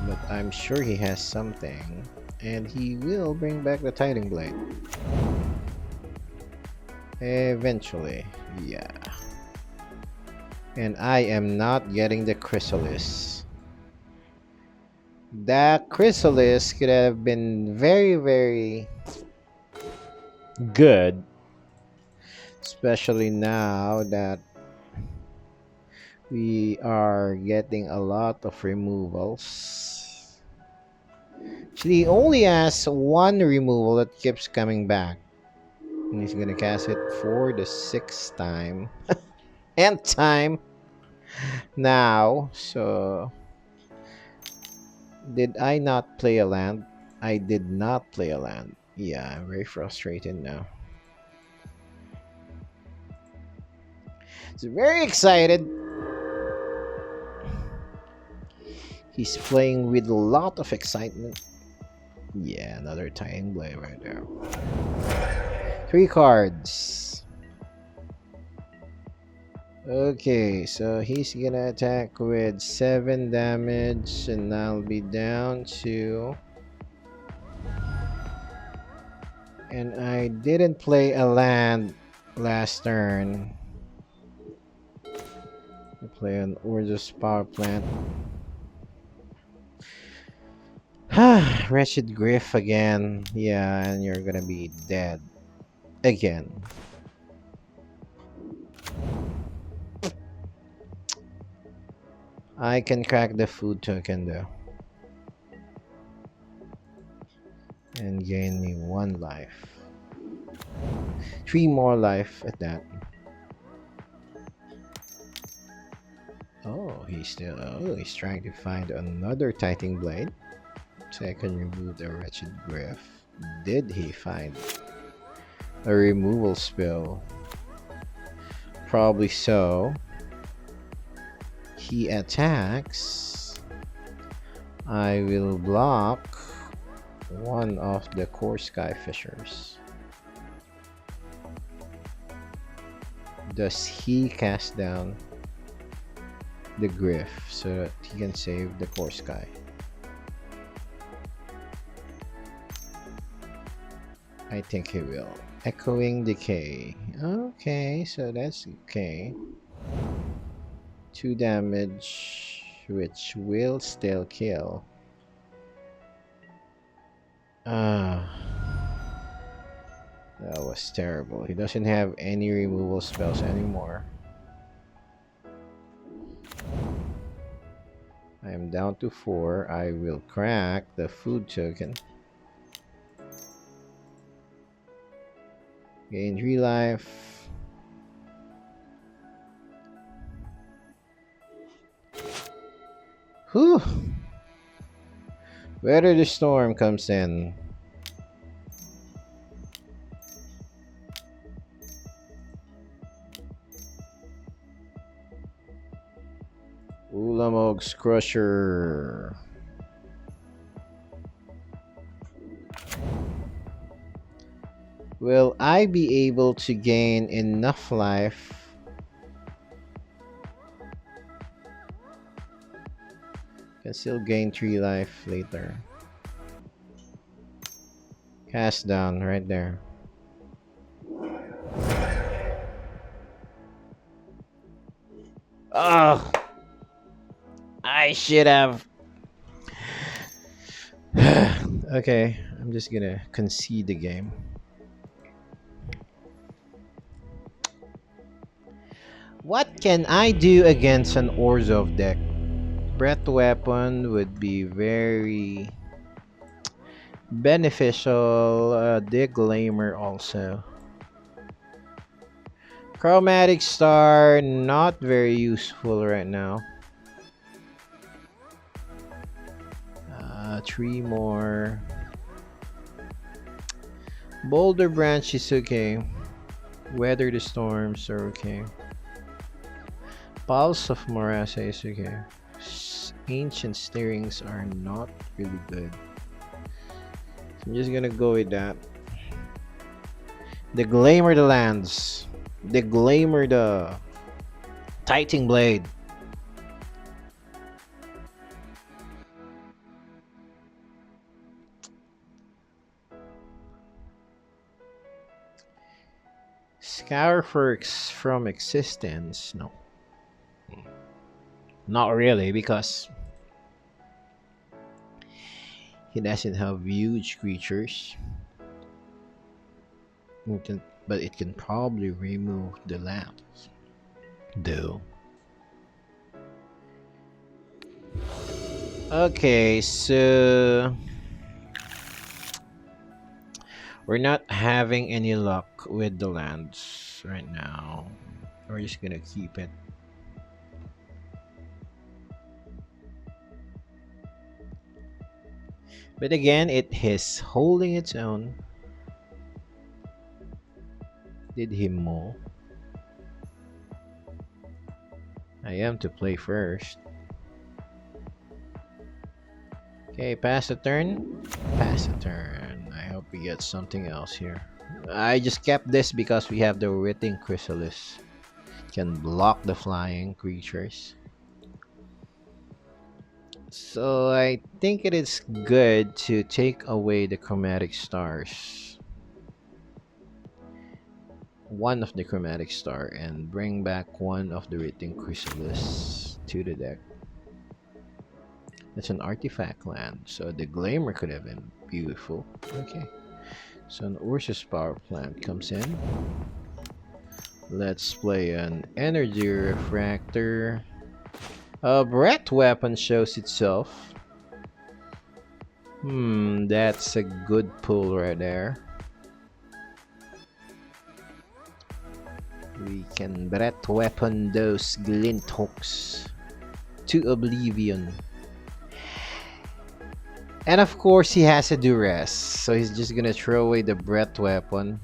But I'm sure he has something. And he will bring back the Titan Blade. Eventually. Yeah. And I am not getting the Chrysalis. That Chrysalis could have been very, very good. Especially now that we are getting a lot of removals. He only has 1 removal that keeps coming back. And he's gonna cast it for the 6th time. Nth time now. So did I not play a land? I did not play a land. Yeah, I'm very frustrated now. He's very excited. He's playing with a lot of excitement. Yeah, another Titan Blade right there. 3 cards. Okay, so he's gonna attack with 7 damage, and I'll be down to... And I didn't play a land last turn. I play an Orzhov power plant. Wretched Griff again. Yeah, and you're gonna be dead. again. I can crack the food token though. And gain me 1 life. 3 more life at that. Oh, he's trying to find another Titan Blade. So I can remove the wretched Griff. Did he find a removal spell? Probably so. He attacks. I will block one of the Core Sky Fishers. Does he cast down the Griff so that he can save the Core Sky? I think he will. Echoing Decay. Okay, so that's okay. 2 damage, which will still kill. That was terrible. He doesn't have any removal spells anymore. I am down to 4. I will crack the food token. Gain 3 life. Whew. Weather the Storm comes in. Ulamog's Crusher. Will I be able to gain enough life? Can still gain 3 life later. Cast down right there. Oh, I should have. Okay, I'm just gonna concede the game. What can I do against an Orzhov deck? Breath Weapon would be very beneficial. Declaimer also. Chromatic Star, not very useful right now. 3 more. Boulder Branch is okay. Weather the Storms are okay. Pulse of Morasa is okay. Ancient Stirrings are not really good. So I'm just gonna go with that. Declaimer the lands. Declaimer the Titan Blade. Scour from existence. No. Not really, because he doesn't have huge creatures. But it can probably remove the lands. Though. Okay, so we're not having any luck with the lands right now. We're just gonna keep it. But again, it is holding its own. Did he mow? I am to play first. Okay, pass the turn. Pass the turn. I hope we get something else here. I just kept this because we have the Writhing Chrysalis. Can block the flying creatures. So I think it is good to take away the Chromatic Stars. One of the Chromatic Star and bring back one of the Writhing Chrysalis to the deck. It's an artifact land, so the Glamour could have been beautiful. Okay. So an Orzhov power plant comes in. Let's play an energy refractor. A breath weapon shows itself. That's a good pull right there. We can breath weapon those glint hooks to oblivion. And of course he has a duress, so he's just gonna throw away the breath weapon.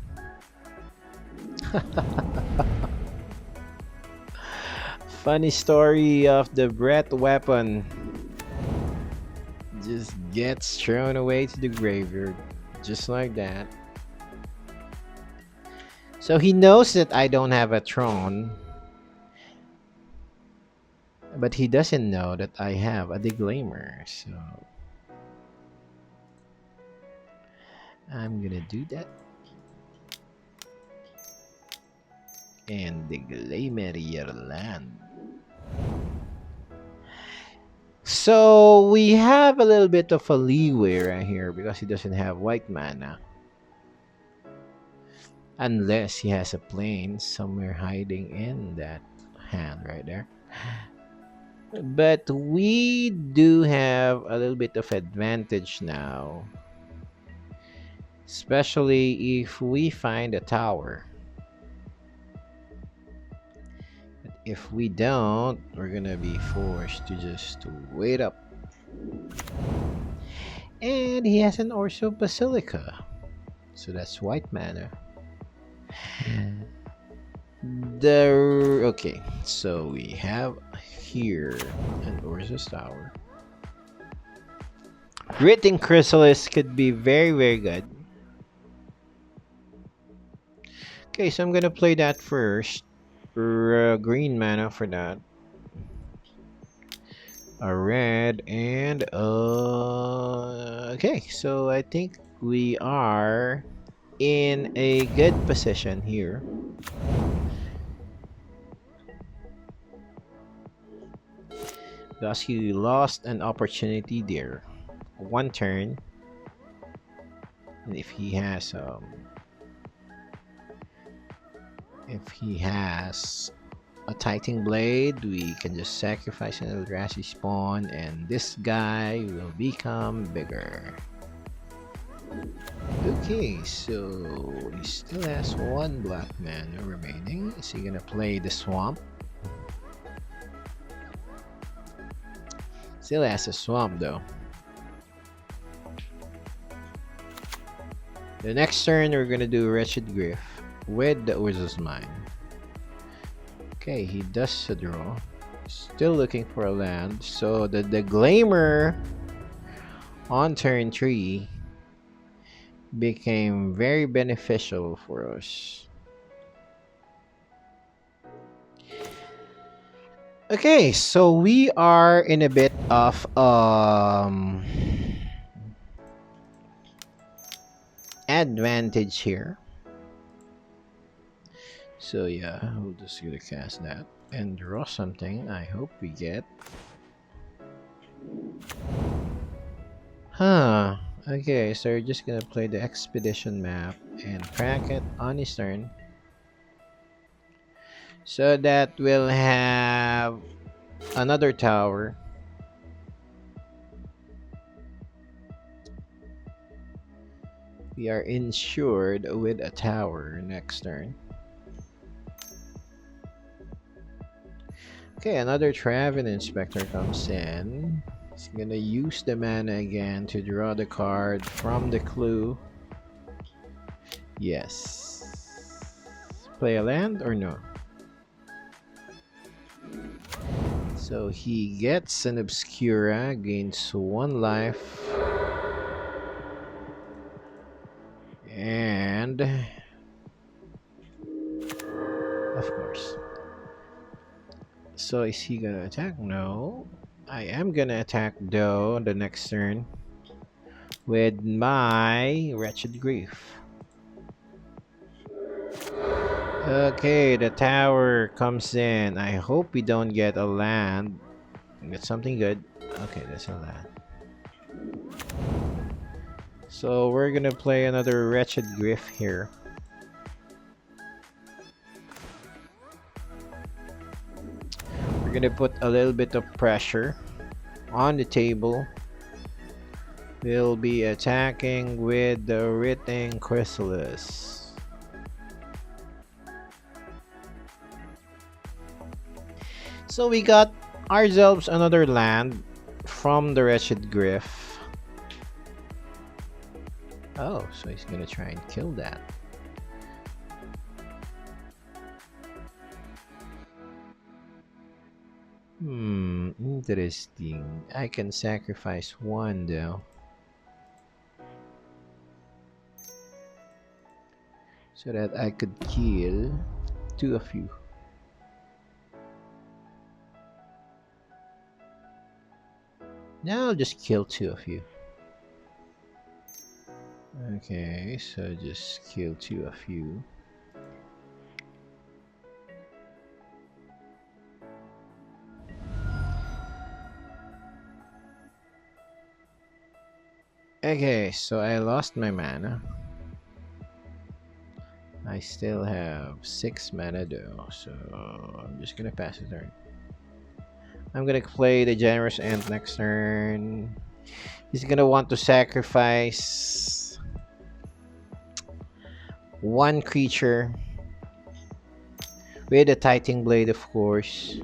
Funny story of the breath weapon. Just gets thrown away to the graveyard. Just like that. So he knows that I don't have a Tron. But he doesn't know that I have a Declaimer. So I'm gonna do that. And Declaimer your land. So we have a little bit of a leeway right here because he doesn't have white mana. Unless he has a plane somewhere hiding in that hand right there. But we do have a little bit of advantage now. Especially if we find a tower. But if we don't, we're gonna be forced to just wait up. And he has an Orzhov Basilica. So that's white mana. Okay, so we have here an Orzhov Tower. Written Chrysalis could be very, very good. Okay, so I'm gonna play that first. Green mana for that. A red and okay, so I think we are in a good position here. Because he lost an opportunity there. One turn. And if he has a Titan Blade, we can just sacrifice an Eldrazi spawn and this guy will become bigger. Okay, so he still has one black mana remaining. Is he gonna play the swamp? Still has a swamp though. The next turn we're gonna do Wretched Griff with the Urza's Mine. Okay, he does a draw. Still looking for a land. So the Declaimer on turn 3 became very beneficial for us. Okay, so we are in a bit of advantage here. So yeah, we'll just gonna cast that and draw something. I hope we get. Okay, so we're just gonna play the expedition map and crack it on his turn. So that we'll have another tower. We are insured with a tower next turn. Okay, another Traven Inspector comes in. He's gonna use the mana again to draw the card from the clue. Yes. Play a land or no? So he gets an Obscura, gains 1 life. And of course. So is he gonna attack? No. I am gonna attack though the next turn with my Wretched Grief. Okay, the tower comes in. I hope we don't get a land. Get something good. Okay, that's a land. So we're gonna play another Wretched Griff here. We're gonna put a little bit of pressure on the table. We'll be attacking with the Writhing Chrysalis. So we got ourselves another land from the Wretched Griff. Oh, so he's gonna try and kill that. Interesting. I can sacrifice one though. So that I could kill two of you. Now I'll just kill two of you. Okay, so just kill two of you. Okay, so I lost my mana. I still have 6 mana though, so I'm just gonna pass the turn. I'm gonna play the Generous Ant next turn. He's gonna want to sacrifice one creature with a Titan Blade, of course.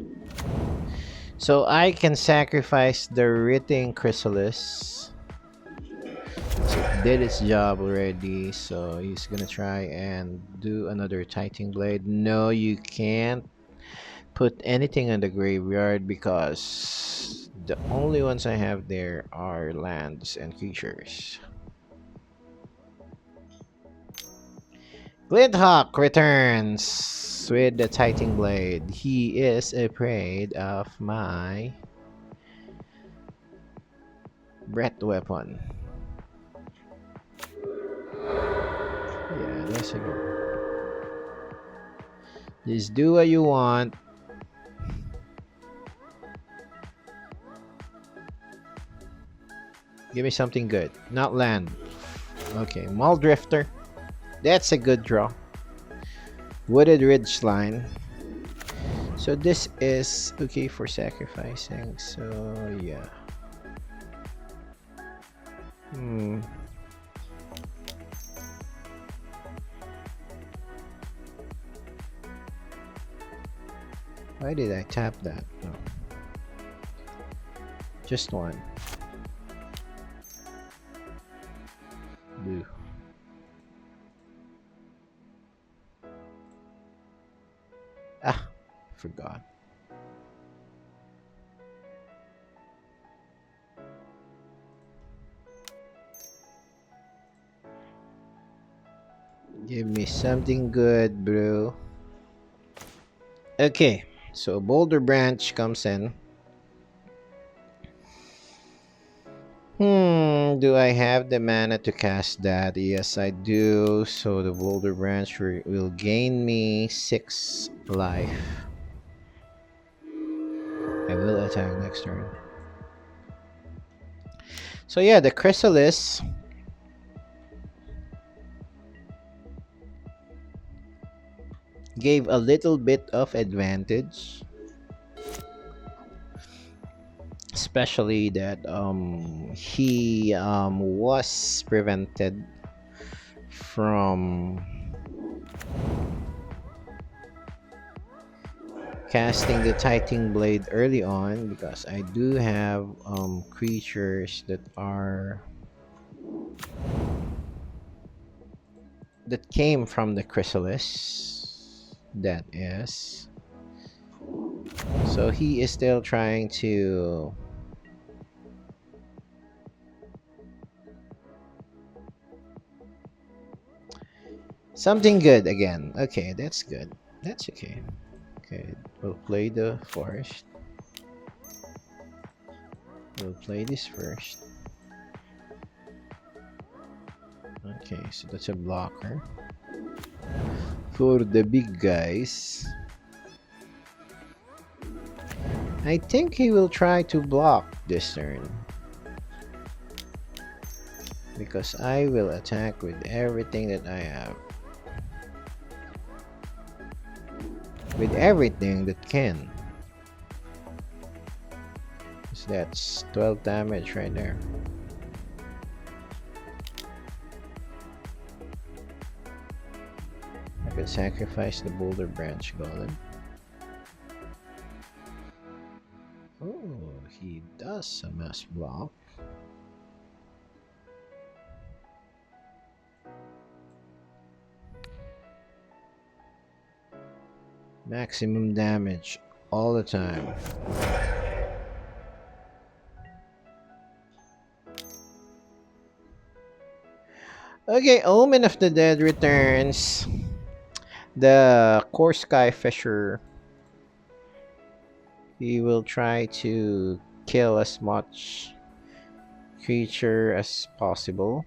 So I can sacrifice the Writhing Chrysalis. So it did its job already, so he's gonna try and do another Titan Blade. No, you can't put anything in the graveyard because the only ones I have there are lands and creatures. Glinthawk returns with the Titan Blade. He is afraid of my breath weapon. Yeah, that's a good. Just do what you want. Give me something good. Not land. Okay, Maul Drifter. That's a good draw. Wooded Ridgeline. So this is okay for sacrificing. So yeah. Why did I tap that? No. Just one. Blue. Ah, forgot. Give me something good, bro. Okay, so Boulder Branch comes in. Do I have the mana to cast that? Yes, I do. So the Boulder Branch will gain me 6 life. I will attack next turn. So yeah, the Chrysalis gave a little bit of advantage. Especially that he was prevented from casting the Titan Blade early on because I do have creatures that came from the Chrysalis, that is. So he is still trying to something good again. Okay, that's good. That's okay. Okay, we'll play the forest. We'll play this first. Okay, so that's a blocker for the big guys. I think he will try to block this turn. because I will attack with everything that I have. With everything that can. So that's 12 damage right there. I could sacrifice the Boulder Branch Golem. Oh, he does a mass block. Maximum damage all the time. Okay, Omen of the Dead returns. The Core Sky Fisher. He will try to kill as much creature as possible.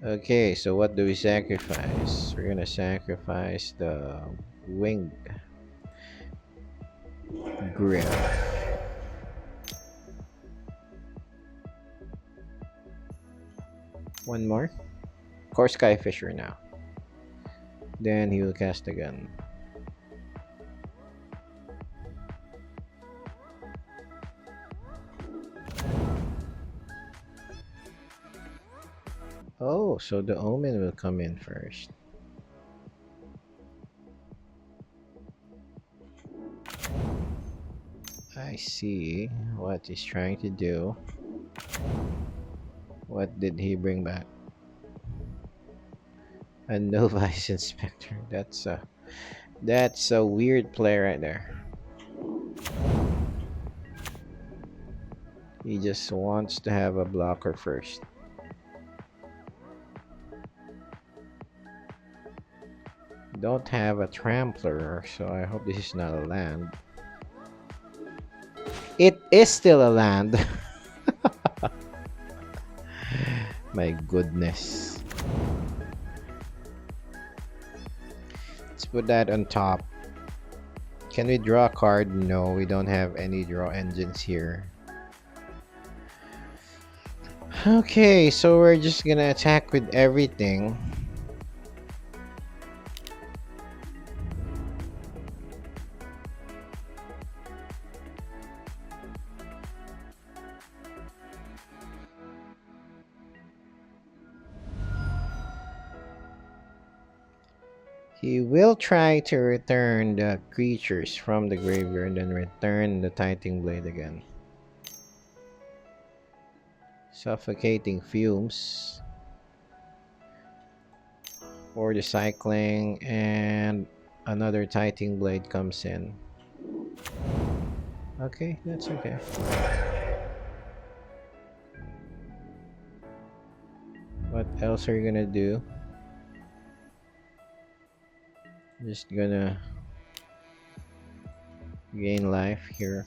Okay, so what do we sacrifice? We're gonna sacrifice the Winged Griff. One more. Core Sky Fisher now. Then he will cast a gun. Oh, so the Omen will come in first. I see what he's trying to do. What did he bring back? A Novice Inspector. That's a weird play right there. He just wants to have a blocker first. Don't have a Trampler, so I hope this is not a land. It is still a land. My goodness. Let's put that on top. Can we draw a card? No, we don't have any draw engines here. Okay, so we're just gonna attack with everything. He will try to return the creatures from the graveyard and then return the Titan Blade again. Suffocating Fumes. Or the Cycling, and another Titan Blade comes in. Okay, that's okay. What else are you gonna do? Just gonna gain life here.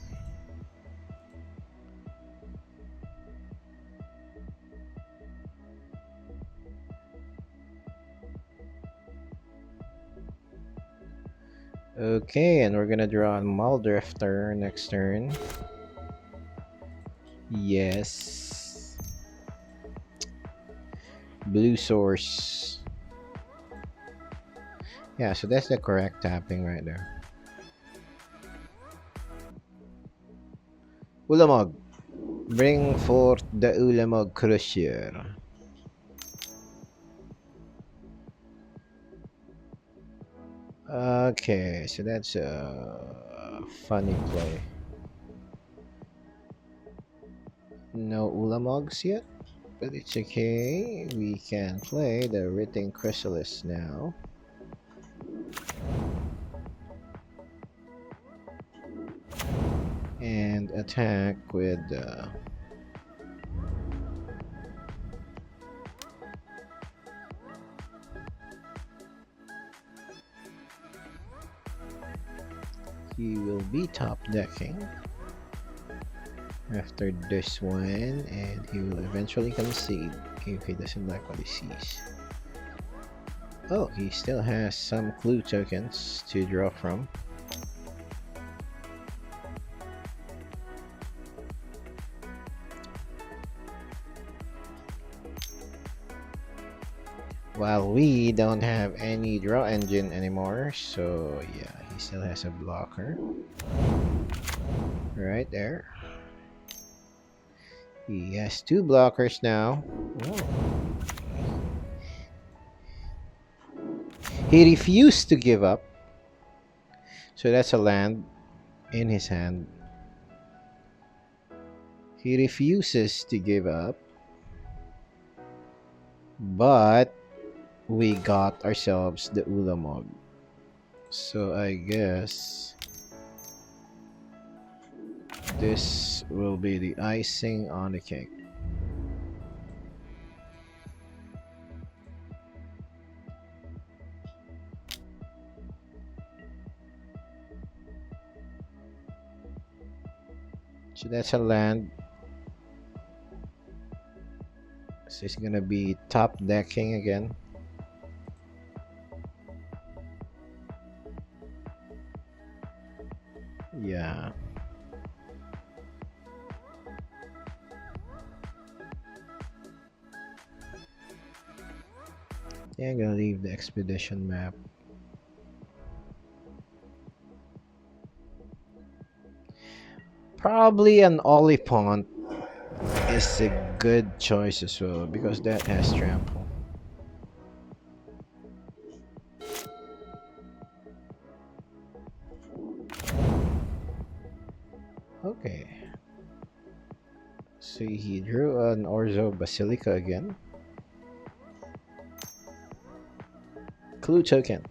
Okay, and we're gonna draw a Muldrifter next turn. Yes. Blue source. Yeah, so that's the correct tapping right there. Ulamog. Bring forth the Ulamog Crusher. Okay, so that's a funny play. No Ulamogs yet, but it's okay. We can play the Written Chrysalis now. And attack with he will be top decking after this one, and he will eventually concede if he doesn't like what he sees. Oh, he still has some clue tokens to draw from. While we don't have any draw engine anymore, so yeah, he still has a blocker. Right there. He has 2 blockers now. Oh. He refused to give up. So that's a land in his hand. He refuses to give up. But we got ourselves the Ulamog. So I guess this will be the icing on the cake. So that's a land. So it's gonna be top decking again. Yeah. Yeah, I'm gonna leave the expedition map. Probably an Olipont is a good choice as well because that has trample. Okay. So he drew an Orzhov Basilica again. Clue token.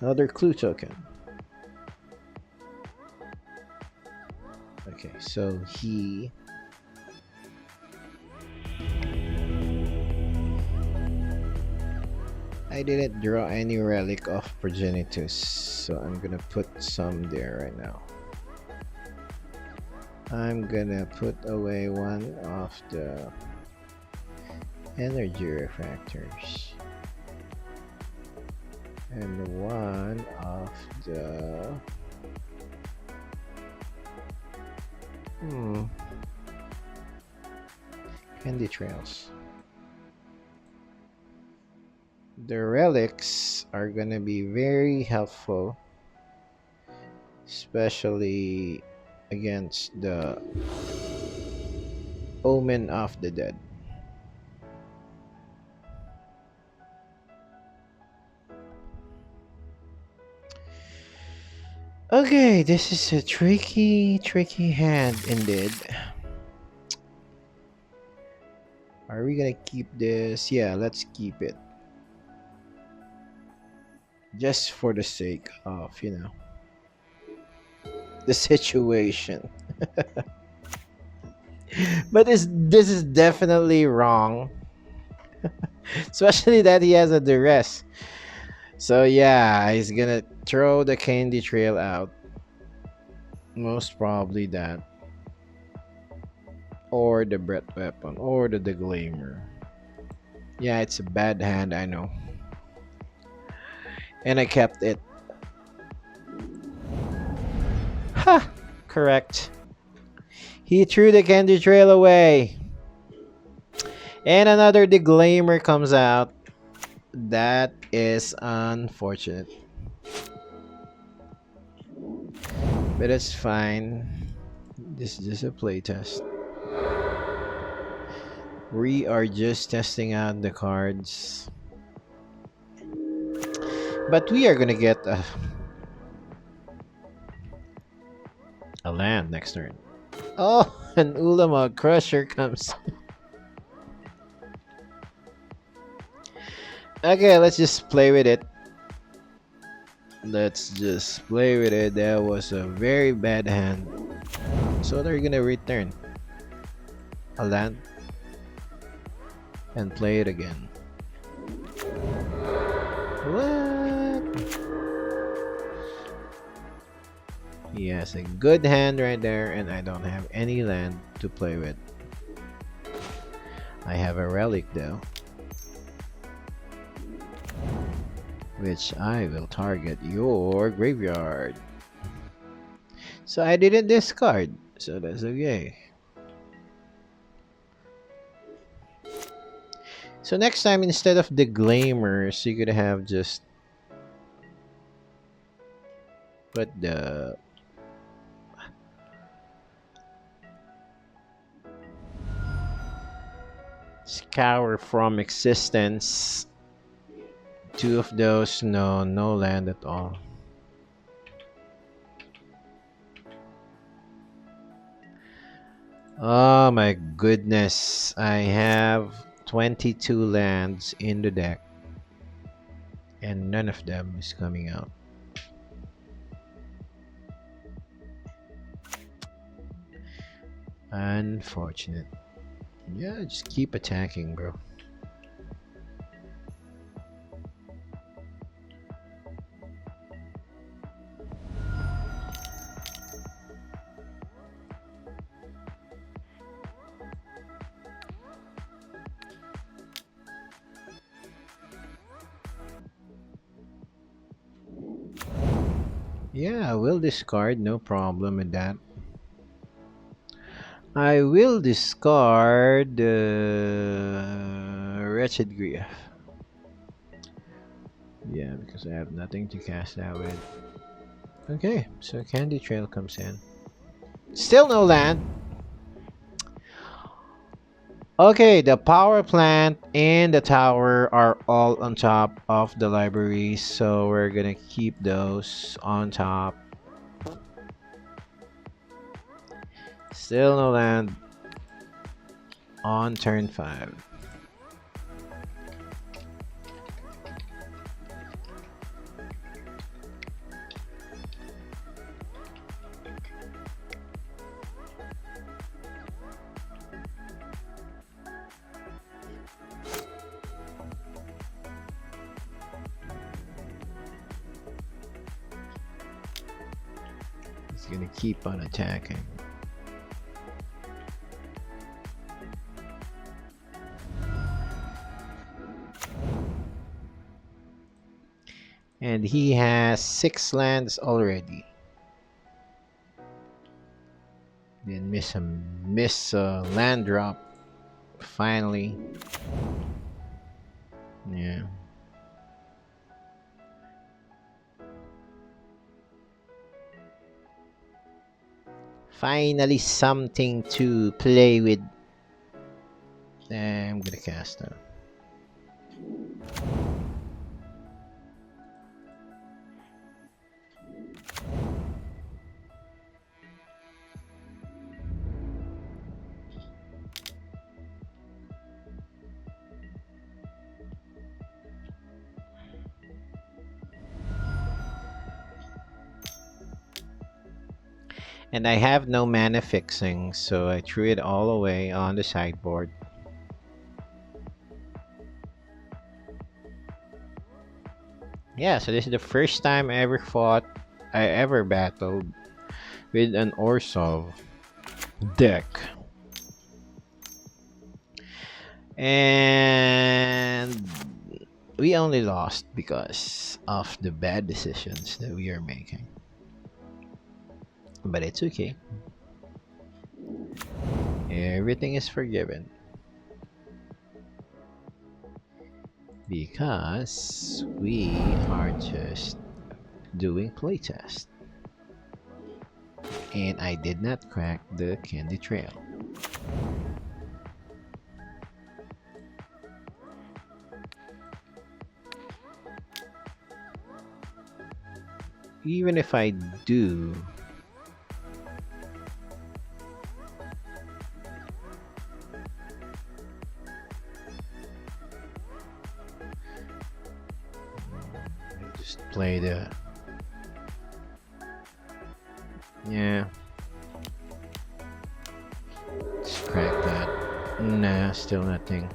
Another clue token. Okay, so he I didn't draw any relic of Progenitus, so I'm gonna put some there right now. I'm gonna put away one of the energy refractors and one of the candy trails. The relics are gonna be very helpful, especially against the Omen of the Dead. Okay, this is a tricky hand indeed. Are we gonna keep this? Yeah, let's keep it. Just for the sake of, the situation. But this is definitely wrong. Especially that he has a duress. So yeah, he's gonna throw the candy trail out. Most probably that. Or the breath weapon. Or the Deglamer. Yeah, it's a bad hand, I know. And I kept it. Ha! Correct. He threw the candy trail away. And another Deglamer comes out. That is unfortunate. But it's fine. This is just a playtest. We are just testing out the cards. But we are gonna get a land next turn. Oh, an Ulamog Crusher comes. Okay, let's just play with it. Let's just play with it. That was a very bad hand. So they're gonna return a land and play it again. What? He has a good hand right there, and I don't have any land to play with. I have a relic though, which I will target your graveyard. So I didn't discard, so that's okay. So next time, instead of the Glamours, you could have just put the Scour from Existence. Two of those, no land at all. Oh my goodness, I have 22 lands in the deck and none of them is coming out. Unfortunate. Yeah, just keep attacking, bro. Yeah, I will discard, no problem with that. I will discard Wretched Grief. Yeah, because I have nothing to cast that with. Okay, so Candy Trail comes in. Still no land. Okay, the power plant and the tower are all on top of the library, so we're gonna keep those on top. Still no land on turn 5. It's gonna keep on attacking. And he has 6 lands already. Then miss a land drop. Finally. Yeah. Finally something to play with. I'm gonna cast that. And I have no mana fixing, so I threw it all away on the sideboard. Yeah, so this is the first time I ever battled with an Orzhov deck. And we only lost because of the bad decisions that we are making. But it's okay. Everything is forgiven. Because we are just doing playtest. And I did not crack the candy trail. Even if I do, just play the... Yeah. Just crack that. Nah, still nothing.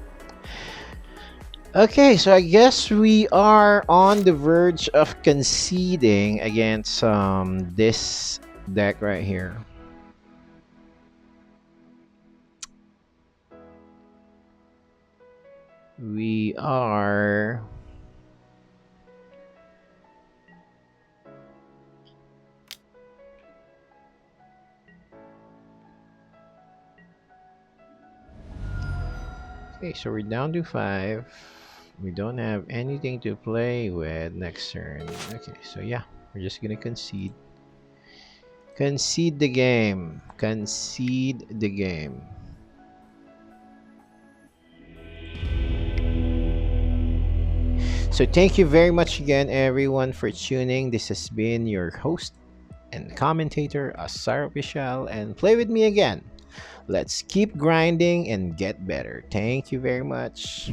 Okay, so I guess we are on the verge of conceding against this deck right here. We are... Okay, so we're down to 5. We don't have anything to play with next turn. Okay, so yeah, we're just gonna concede. Concede the game. Concede the game. So thank you very much again, everyone, for tuning. This has been your host and commentator, Asar Official, and play with me again. Let's keep grinding and get better. Thank you very much.